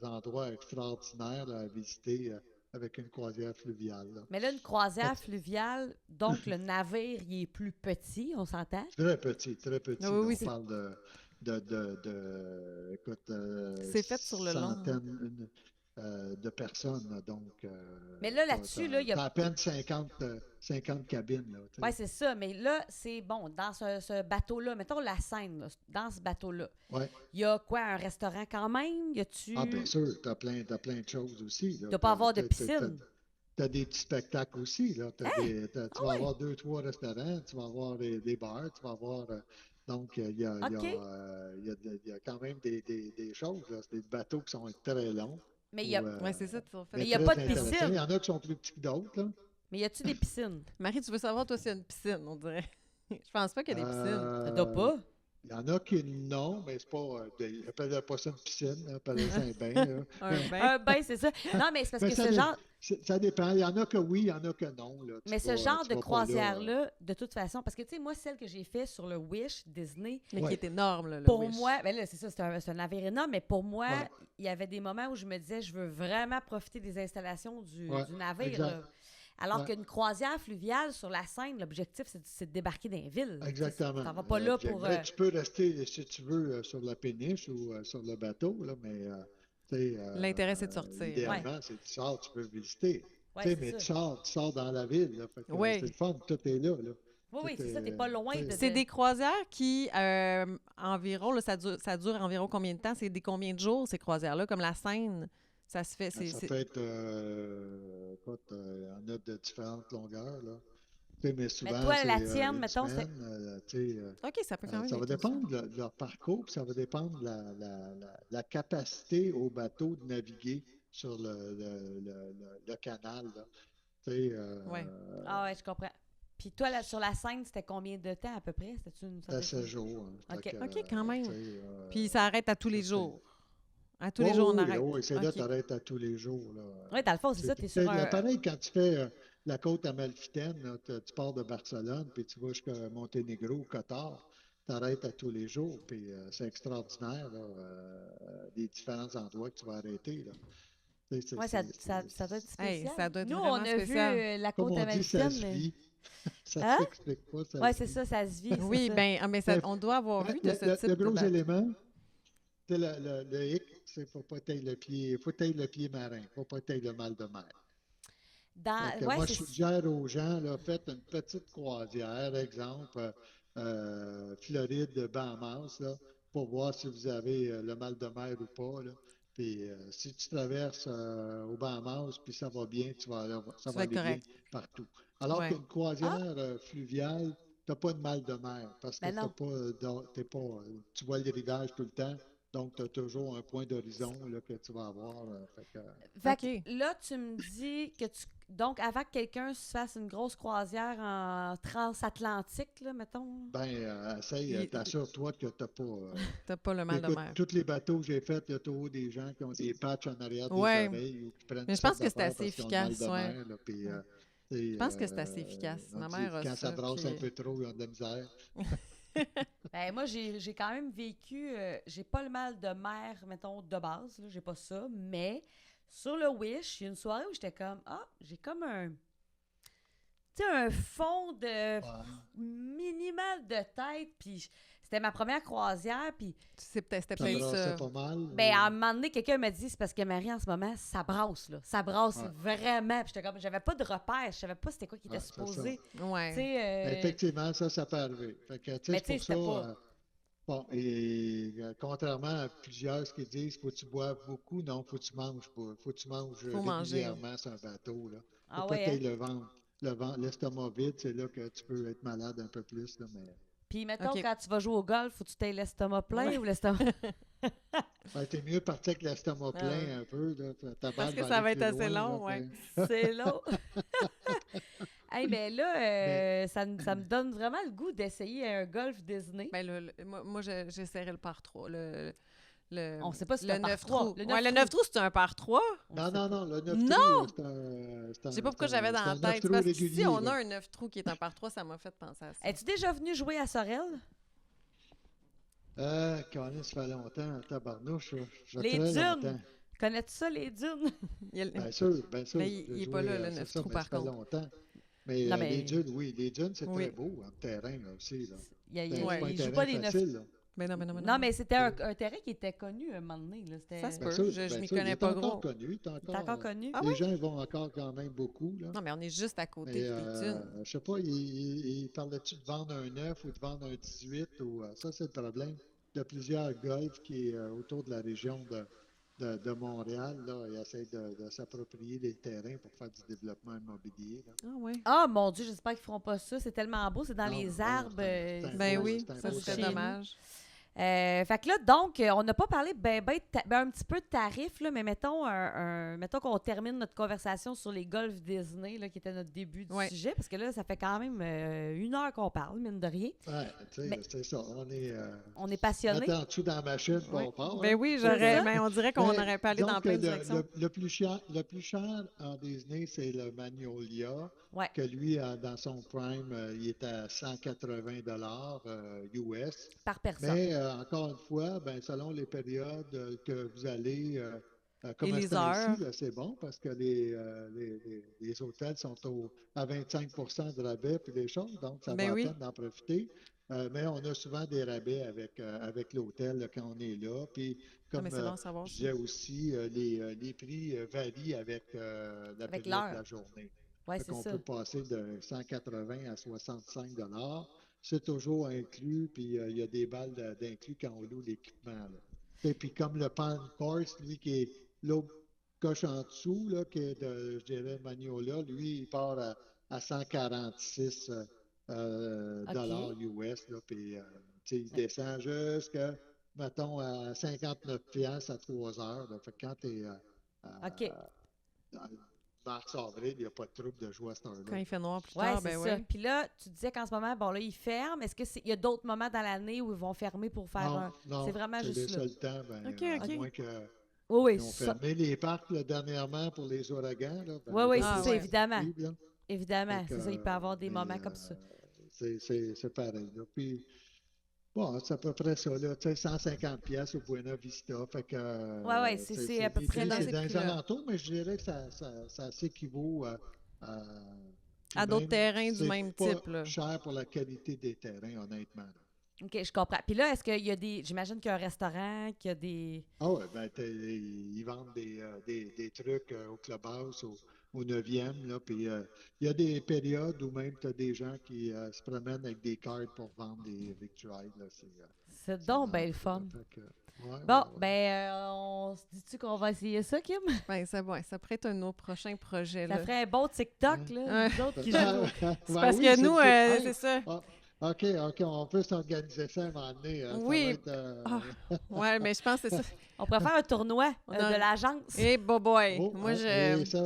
endroits extraordinaires là, à visiter avec une croisière fluviale, là. mais là, une croisière fluviale, donc le navire, il est plus petit, on s'entend? Très petit, très Ah petit. oui, Là, oui, on parle écoute, c'est fait sur le long, hein. centaines de personnes, là. Donc, Mais là, là-dessus, là, il y a. t'as à peine 50 cabines, là, tu Oui, sais. c'est ça. Mais là, c'est bon, dans ce bateau-là, mettons la Seine, là, dans ce bateau-là, Ouais. il y a quoi, un restaurant quand même? Y Ah, bien a-tu. sûr, t'as plein de choses aussi, Il là. doit pas avoir de piscine. T'as des petits spectacles aussi, là. Tu Ah vas oui, avoir deux, trois restaurants, tu vas avoir des bars, tu vas avoir. Donc, OK. il y a quand même des choses, là. C'est des bateaux qui sont très longs, Mais il y a. ou, Oui, c'est ça, tu vas mais Mais il y a très pas de intéressants. Il y piscine. en a qui sont plus petits que d'autres, là. Mais y a-tu des piscines? Marie, tu veux savoir, toi, s'il y a une piscine, on dirait. Je pense pas qu'il y a des piscines. Ça doit Euh, pas. il y en a qui non, mais c'est pas. Ils appellent pas ça une piscine, ils appellent ça un bain, là. Un bain. Un bain, c'est ça. Non, mais c'est parce Mais que ce genre. ça dépend. Il y en a que oui, il y en a que non, là. Mais ce genre Tu de vas pas là. croisière-là, de toute façon, parce que, tu sais, moi, celle que j'ai fait sur le Wish Disney, Mais qui Ouais. est énorme, là, le pour Wish. moi, ben là, c'est ça, c'est un navire énorme, mais pour moi, Ouais. il y avait des moments où je me disais, je veux vraiment profiter des installations Ouais, du navire. exact. Là. Alors Ouais. qu'une croisière fluviale sur la Seine, l'objectif, c'est de débarquer dans les villes. Exactement. Ça va pas là pour. Mais tu peux rester, si tu veux, sur la péniche ou sur le bateau, là, mais tu sais, L'intérêt, c'est de sortir. idéalement, c'est que tu sors, tu peux visiter. Ouais, Tu sais, c'est mais ça. tu sors dans la ville, là, fait que, Oui. c'est le fun, tout est là, là. Oui, oui, Tout c'est ça, t'es est, pas loin tu sais, de. C'est des croisières qui, environ, là, ça dure environ combien de temps? C'est des combien de jours, ces croisières-là? Comme la Seine, ça se fait... Ça peut être, écoute, il y en a de différentes longueurs, là. Tu sais, mais souvent, toi, c'est la tienne, une mettons, c'est. semaine, tu sais, OK, ça peut quand même ça va être aussi. dépendre de leur parcours, puis ça va dépendre de la capacité au bateau de naviguer sur le canal, là. Tu sais, Ouais. Ah ouais, je comprends. Puis toi, là, sur la Seine, c'était combien de temps à peu près? C'était une à 16 jours, hein. OK. Fait que, OK, quand même. tu sais, Puis ça arrête à tous les c'est- jours. À tous Oui, les jours, on oui, arrête. oui, c'est là, OK. tu arrêtes à tous les jours, là. Oui, dans le fond, c'est ça, t'es sur un. Pareil, quand tu fais la côte amalfitaine, là, tu pars de Barcelone, puis tu vas jusqu'à Monténégro, Cotard, tu arrêtes à tous les jours, puis c'est extraordinaire, là, les différents endroits que tu vas arrêter, là. Tu sais, Oui, ça doit être Hey, spécial. ça doit être Nous, vraiment on a vu spécial. la comme côte on dit, ça amalfitaine, se mais. vit. Ça Hein? s'explique pas, ça Oui, se c'est vit. ça, ça se vit. c'est Oui, ça. bien, mais Mais on doit avoir vu de ce type le de gros bateau. élément, c'est le hic, c'est faut pas tailler le pied, faut tailler le pied marin, faut pas tailler le mal de mer. Fait que Ouais, moi, c'est. je suggère aux gens, là, faites une petite croisière, exemple, Floride, Bahamas, là. pour voir si vous avez le mal de mer ou pas, là. Puis si tu traverses au Bahamas, puis ça va bien, ça Tu va vas être aller bien correct. partout. Alors Ouais. qu'une croisière fluviale, tu n'as pas de mal de mer parce que Ben t'as non. pas, tu vois le rivage tout le temps. Donc, tu as toujours un point d'horizon là, que tu vas avoir. Fait que, Fait OK. que là, tu me dis que tu. Donc, avant que quelqu'un se fasse une grosse croisière en transatlantique, là, mettons. essaye, t'assure-toi que tu n'as pas. T'as pas le mal de Écoute, mer. tous les bateaux que j'ai faits, il y a toujours des gens qui ont des patchs en arrière des Ouais. oreilles ou qui prennent Mais toutes je pense sortes que c'est d'affaires assez parce qu'ils ont le mal de efficace, ouais. mer. Là, puis, Ouais. Je tu sais, pense que c'est assez efficace. on Ma dit, mère a quand ça ça, brasse un puis... peu trop, ils ont de la misère. Ben, moi, j'ai quand même vécu. J'ai pas le mal de mer, mettons, de base. Là, j'ai pas ça. Mais sur le Wish, il y a une soirée où j'étais comme. Ah, j'ai comme un. Tu sais, un fond de Ouais. minimal de tête. Puis c'était ma première croisière. Puis, C'était Ça peut-être brassait ça. pas mal. ben, à un moment donné, quelqu'un m'a dit c'est parce que Marie, en ce moment, ça brasse, là. Ça brasse Ouais, vraiment. Puis j'étais comme. J'avais pas de repère. Je savais pas c'était quoi qui était ouais, c'est ça. supposé. Tu Ouais. sais. Effectivement, ça peut arriver. Fait que, tu sais, Mais c'est tu sais, pour ça. c'était pas. Bon, et contrairement à plusieurs qui disent faut que tu boives beaucoup, non, faut que tu manges pas. Faut que tu manges Faut manger. régulièrement sur un bateau, là. Faut Ah pas ouais, que tu aies hein? l'estomac vide, c'est là que tu peux être malade un peu plus, là, mais Puis, mettons, OK. quand tu vas jouer au golf, faut que tu t'aies l'estomac plein Ouais. ou l'estomac. ben, t'es mieux parti avec l'estomac Ah ouais. plein un peu, là. Ta Parce balle que va ça aller va être plus assez loin, là, long, ouais. C'est long. Hey, mais là, mais ça me donne vraiment le goût d'essayer un golf Disney. Ben, moi, j'essaierais le par 3. On sait pas si c'est le un par 9 trois. trous. Le Ouais, 9 le 9 trous, c'est un par 3. On non, sait non, pas. non, le 9 Non! trous, Je sais pas pourquoi j'avais dans c'est la un 9 tête. trous Parce qu'ici, régulier, on là. a un 9 trous qui est un par 3, ça m'a fait penser à ça. Es-tu déjà venu jouer à Sorel? Colin, ça fait longtemps, tabarnouche, là. Ça fait Les très dunes! longtemps. Connais-tu ça, les dunes? Il y a le- Bien sûr, Mais j'ai il est pas joué, là, le c'est 9 ça, trous, mais ça par fait contre. longtemps. Mais Non, les mais dunes, oui, les dunes, c'est très Oui. beau, hein, terrain là, aussi, là. Ouais. C'est pas un il joue terrain pas les 9. facile, là. Non, mais c'était un terrain qui était connu un moment donné. Là. Ça se Bien peut. sûr, Je bien m'y sûr, il connais est pas encore gros. connu, Il est encore connu. Ah les oui? gens vont encore quand même beaucoup, là. Non, mais on est juste à côté Mais, des dunes. je sais pas, il parlait-tu de vendre un 9 ou de vendre un 18 ou ça, c'est le problème de plusieurs golfs qui est autour de la région de Montréal, là. Ils essayent de s'approprier les terrains pour faire du développement immobilier, là. Ah oui. Ah, mon Dieu, j'espère qu'ils feront pas ça. C'est tellement beau. C'est dans Non, les non, arbres. c'est un Ben beau, oui, c'est un ça beau serait chez terrain. nous. dommage. Fait que là, donc, on n'a pas parlé un petit peu de tarifs, là, mais mettons qu'on termine notre conversation sur les golfs Disney, là, qui était notre début du Ouais. sujet, parce que là, ça fait quand même 1 heure qu'on parle, mine de rien. Ouais, tu sais, Mais- c'est ça. On est passionnés. Attends en dessous dans la machine, Oui. on part. Ben hein. oui, C'est ça. mais on dirait qu'on Mais aurait pas allé disons dans que plein de directions. le plus cher en Disney, c'est le Magnolia, Ouais, que lui, dans son prime, il est à 180 US. par personne. Mais encore une fois, ben, selon les périodes que vous allez, Et comme à ce les heures. temps-ci, là, c'est bon parce que les hôtels sont à 25 de rabais puis des choses, donc ça Ben va à oui. peine d'en profiter. Mais on a souvent des rabais avec l'hôtel là, quand on est là. Puis Ah, mais comme c'est bon à savoir je ça. disais aussi, les prix varient avec la Avec période de l'heure. la journée. Ouais, Fait c'est qu'on ça. peut passer de 180 à 65 c'est toujours inclus, puis il y a des balles d'inclus quand on loue l'équipement, là. Et puis comme le Palm Course, lui, qui est l'autre coche en dessous, là, qui est je dirais, Magnolia, lui, il part à 146 dollars OK. US, là, puis tu sais, il descend jusqu'à, mettons, à 59 piastres à 3 heures. Là. Fait que quand tu es OK. mars-avril, il n'y a pas de trouble de jouer à cette Quand heure-là. il fait noir plus Ouais, tard, c'est ben ça. oui. Puis là, tu disais qu'en ce moment, bon, là, ils ferment. Est-ce qu'il y a d'autres moments dans l'année où ils vont fermer pour faire un. Non, C'est vraiment c'est juste les là. seuls temps, ben, OK, à OK. moins qu'ils Oui, oui, ont ça. fermé les parcs là, dernièrement pour les ouragans. Là, ben, Oui, les oui, autres, Ah, c'est ils ça, ouais. sont évidemment. suivis, là. Évidemment, Fait que, c'est ça, il peut y avoir des moments comme ça. c'est pareil. Là. Puis, bon, c'est à peu près ça, là, tu sais, 150 pièces au Buena Vista. Fait que, Ouais, ouais, c'est à peu les près prix, dans c'est ces dans les prix-là. alentours, mais je dirais que ça s'équivaut à puis À d'autres même, terrains du c'est même pas type, là. cher pour la qualité des terrains, honnêtement. Là. OK, je comprends. Puis là, est-ce qu'il y a des. J'imagine qu'il y a un restaurant, qu'il y a des. Ah ouais, ben, ils vendent des trucs au clubhouse, au 9e, là, puis il y a des périodes où même tu as des gens qui se promènent avec des cartes pour vendre des victuailles, là, C'est c'est donc bien le nice, là. fun. Fait que, ouais, Bon, ouais, ouais. ben, on se dit-tu qu'on va essayer ça, Kim? Ben, ça pourrait être un de nos prochains projets, Ça là. ferait un bon TikTok, Ouais. là, Ouais. nous autres qui jouent. C'est Ben parce oui, que c'est nous, le Hey, c'est ça. OK, on peut s'organiser ça un moment donné. Ça va Oui. être. Ah, ouais, mais je pense que c'est ça. On pourrait faire un tournoi On de a- l'agence. Eh, boy. Oh, Moi, et je... ça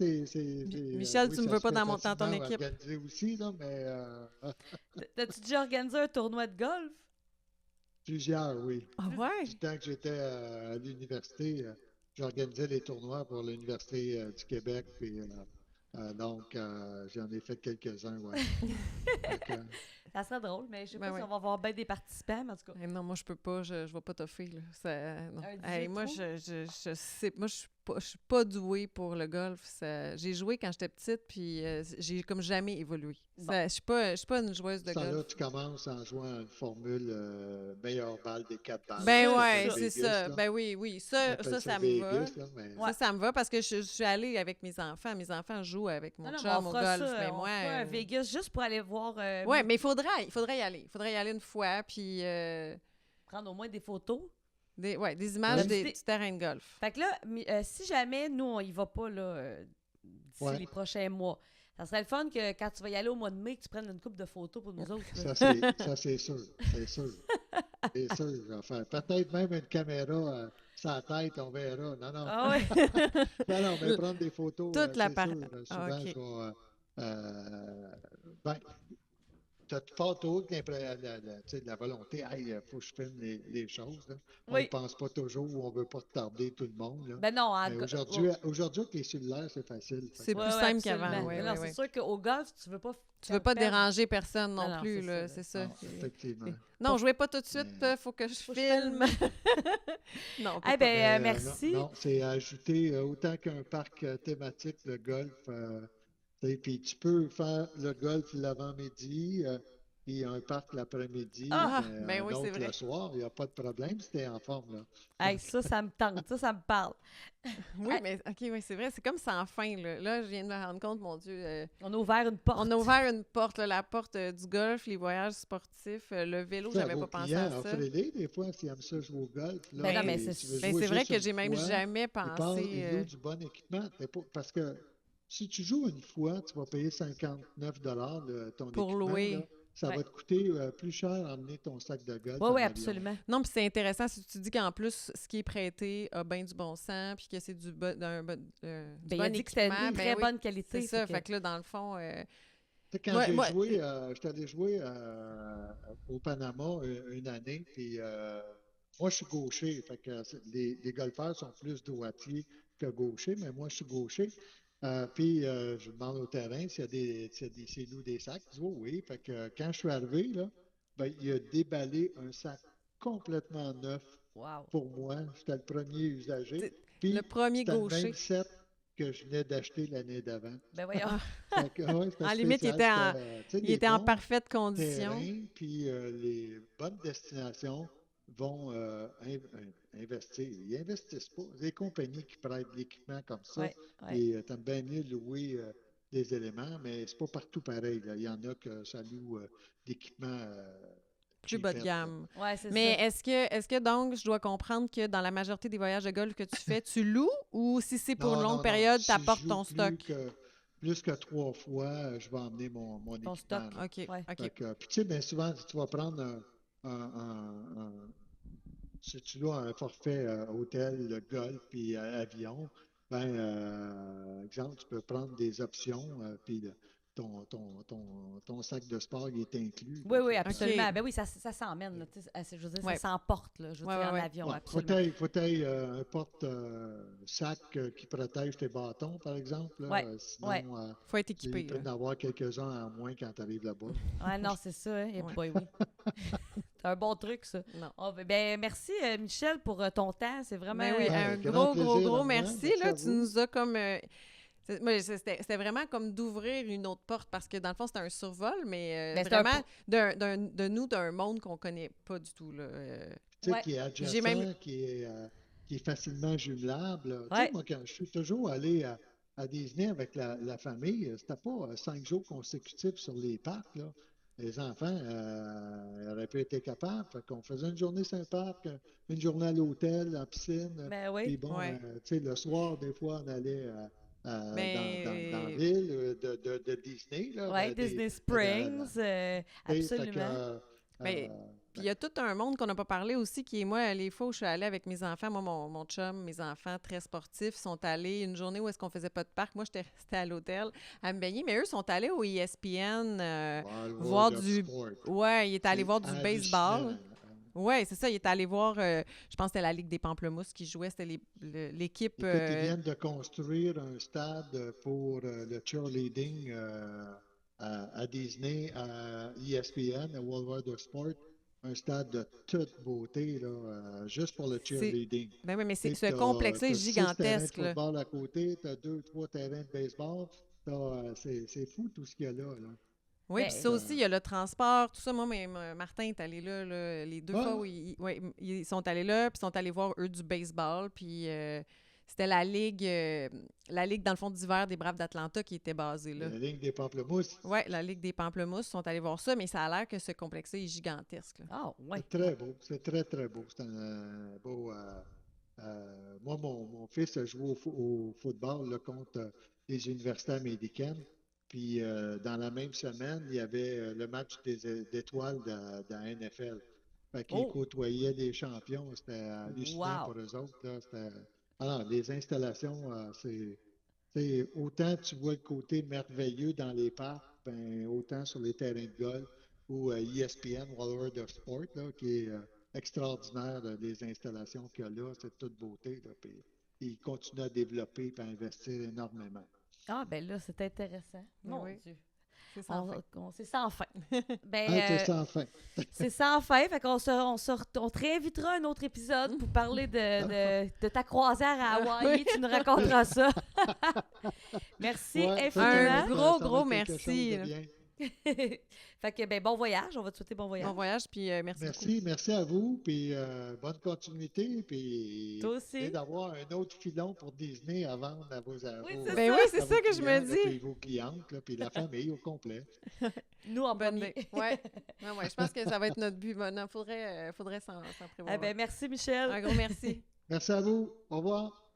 Michel, oui, tu me ça veux se pas fait dans ton facilement équipe. organiser aussi, là, mais T'as-tu déjà organisé un tournoi de golf? plusieurs, oui. Ah ouais? Du temps que j'étais à l'université, j'organisais les tournois pour l'Université du Québec, puis donc j'en ai fait quelques-uns, ouais. Fait que, Ça serait drôle, mais je sais Ben pas si ouais. on va avoir bien des participants, mais en tout cas. Eh non, moi, je peux pas. Je vais pas toffer, là. Non. Un 18 Hey, moi, trous? je sais... Moi, je suis pas douée pour le golf. J'ai joué quand j'étais petite, puis j'ai comme jamais évolué. Bon. Je suis pas une joueuse de ça, là, golf. tu commences en jouant une formule meilleure balle des 4 balles. Ben C'est ouais, ça. c'est ça. Ben oui. On Ça appelle me va. Vegas, là, mais Ça me va parce que je suis allée avec mes enfants. Mes enfants jouent avec mon Non, non, mais chum on au fera golf. ça, Mais on moi. fera un Vegas juste pour aller voir. Ouais, mais il faudrait y aller. Il faudrait y aller une fois, puis Prendre au moins des photos. des images Ouais. du terrain de golf. Fait que là, si jamais nous, on y va pas là, d'ici Ouais. les prochains mois, ça serait le fun que quand tu vas y aller au mois de mai, que tu prennes une coupe de photos pour nous autres. là. ça, c'est sûr. C'est sûr. C'est sûr. Enfin, peut-être même une caméra sur la tête, on verra. Non, non. Ah ouais. Non, mais prendre des photos, Toute la c'est part- sûr. Ah, Souvent, ok. je vais. Ben, tu as fort tôt tu sais, la volonté, il faut que je filme les choses. Là. On Oui. ne pense pas toujours ou on ne veut pas retarder tout le monde. Là. Ben non, Mais aujourd'hui, avec les cellulaires, c'est facile. Fait C'est que- plus simple qu'avant, absolument. ouais, Mais non, ouais, c'est ouais. sûr qu'au golf, tu veux pas. Tu veux pas perdre- déranger personne non Non, non, plus, c'est là, ça, c'est ça. Non, effectivement. Non, jouez pas tout de suite, Mais- faut que je Faut que je filme. Non, on peut Eh pas. ben, Mais, merci. Non, c'est ajouter autant qu'un parc thématique, le golf. Puis tu peux faire le golf l'avant-midi, puis un parc l'après-midi, Ah, ben un oui, c'est autre vrai. le soir. Il n'y a pas de problème si tu es en forme. Là. Hey, ça me tente, ça me parle. Oui, mais OK, oui, c'est vrai, c'est comme sans fin, là. Là, je viens de me rendre compte, mon Dieu, On a ouvert une porte. on a ouvert une porte, là, la porte du golf, les voyages sportifs, le vélo, Ça, j'avais vos pas pensé clients, à ça. offrez-les des fois s'ils aiment ça jouer au golf. Là, Ben non, mais et c'est- tu veux Ben, jouer c'est vrai juste que une j'ai même fois, jamais ils pensé. louent du bon équipement. Parce que si tu joues une fois, tu vas payer 59 ton Pour équipement. louer. Là. Ça Ouais. va te coûter plus cher à emmener ton sac de golf. Oui, en oui, avion. absolument. Non, puis c'est intéressant si tu dis qu'en plus, ce qui est prêté a bien du bon sens, puis que c'est du bon Ben, il a dit que c'était équipement. une Ben très oui, bonne qualité. c'est ça. fait Fait que là, dans le fond, Tu sais, quand Moi- j'ai moi- joué, j'étais allé jouer au Panama une année, puis moi, je suis gaucher. Fait que les golfeurs sont plus droitiers que gauchers, mais moi, je suis gaucher. Puis je demande au terrain s'il loue des sacs. Il dit oui. Fait que quand je suis arrivé, là, ben, il a déballé un sac complètement neuf Wow. pour moi. J'étais le premier usager. C'est Puis le premier c'était le gaucher. même set que je venais d'acheter l'année d'avant. Ben voyons. Fait que, ouais, c'était En limite, il spécial. était en- C'était, tu sais, Il les était en bons parfaite condition. terrains, puis les bonnes destinations vont investir. Ils investissent pas. Les compagnies qui prêtent de l'équipement comme ça, Ouais, ouais. et t'aimes bien mieux louer des éléments, mais c'est pas partout pareil. Là. Il y en a que ça loue d'équipement Plus bas de gamme. Ouais, c'est Mais ça. est-ce que donc, je dois comprendre que dans la majorité des voyages de golf que tu fais, tu loues ou si c'est pour une longue période, tu apportes ton stock? Plus que 3 fois, je vais emmener mon Ton équipement. stock. Là. OK, Ouais. OK. Fait que, puis tu sais, bien souvent, tu vas prendre si tu loues un forfait hôtel, le golf, puis avion, exemple, tu peux prendre des options, puis ton sac de sport, il est inclus. Oui, oui, Ok. absolument. Ben oui, ça s'emmène. Là, tu sais, je veux dire, Ouais. ça s'emporte, là, je veux Ouais, dire, ouais, en ouais. avion, Ouais, absolument. faut tailler un porte-sac qui protège tes bâtons, par exemple. Là. Ouais, Sinon, ouais. Faut être il équipé. peut y en Là. avoir quelques-uns en moins quand tu arrives là-bas. Ouais, non, c'est ça. Hein. Eh Ouais. boy, oui. C'est un bon truc, ça. Non. Oh, ben, merci, Michel, pour ton temps. C'est vraiment. Ben oui, Ben, un grand plaisir à moi. merci. Merci Là, à tu vous. nous as comme... c'était vraiment comme d'ouvrir une autre porte parce que dans le fond, c'était un survol, mais Ben, c'est un vraiment d'un monde qu'on connaît pas du tout. Là. Tu sais, Ouais. qui est adjacent, J'ai même- qui est facilement jumelable. là. Tu Ouais. sais, moi, quand je suis toujours allé à Disney avec la famille, c'était pas 5 jours consécutifs sur les parcs, là. Les enfants n'auraient pas été capables. Fait qu'on faisait une journée sur un parc, une journée à l'hôtel, à la piscine. Ben oui. Puis bon, Ouais. tu sais, le soir, des fois, on allait dans la Mais ville de Disney, là, Ouais, Disney Springs, absolument. Mais puis il y a tout un monde qu'on n'a pas parlé aussi, qui est moi, les fois où je suis allée avec mes enfants, moi, mon chum, mes enfants très sportifs, sont allés une journée où est-ce qu'on faisait pas de parc. Moi, j'étais restée à l'hôtel à me baigner, mais eux sont allés au ESPN voir du... Ouais, il est allé voir du baseball. Oui, c'est ça. Il est allé voir, je pense que c'était la Ligue des Pamplemousses qui jouait. C'était l'équipe... Écoute, ils viennent de construire un stade pour le cheerleading à Disney, à ESPN, à World Wide of Sport. Un stade de toute beauté, là, juste pour le cheerleading. Ben oui, mais Tu sais, ce complexe-là est gigantesque. Tu as 6 terrains de football à côté, tu as 2, 3 terrains de baseball. C'est fou tout ce qu'il y a là. Oui, Ben, puis ça aussi, il y a le transport, tout ça. Moi, Martin est allé là, les 2 fois où ils sont allés là, puis ils sont allés voir, eux, du baseball. Puis c'était la ligue, dans le fond, d'hiver des Braves d'Atlanta qui était basée là. La Ligue des Pamplemousses. Oui, la Ligue des Pamplemousses sont allés voir ça, mais ça a l'air que ce complexe-là est gigantesque. Là. Ah, ouais. C'est très beau. C'est très, très beau. C'est un beau... moi, mon fils a joué au football là, contre les universités américaines. Puis dans la même semaine, il y avait le match d'étoiles de la NFL. Fait qu'ils côtoyaient les champions. C'était hallucinant pour eux autres. Là. Alors, les installations, c'est autant tu vois le côté merveilleux dans les parcs, ben, autant sur les terrains de golf ou ESPN, World of Sport, là, qui est extraordinaire, là, les installations qu'il y a là. C'est de toute beauté. Là, puis ils continuent à développer et à investir énormément. Ah, ben là, c'est intéressant. Mon Dieu. C'est sans fin. C'est sans fin. Ben, c'est sans fin. C'est sans fin. Fait qu'on on te réinvitera à un autre épisode pour parler de ta croisière à Hawaï. Tu nous raconteras ça. Merci infiniment. Un gros merci. Fait que, ben, bon voyage. On va te souhaiter bon voyage. Bon voyage, puis merci beaucoup. Merci à vous, puis bonne continuité, puis toi aussi. D'avoir un autre filon pour Disney à vendre à vos c'est ça que je me dis. Puis vos clientes, là, puis la famille au complet. Nous, en bonne idée. Oui, je pense que ça va être notre but. Il faudrait s'en prévoir. Eh ben, merci, Michel. Un gros merci. Merci à vous. Au revoir.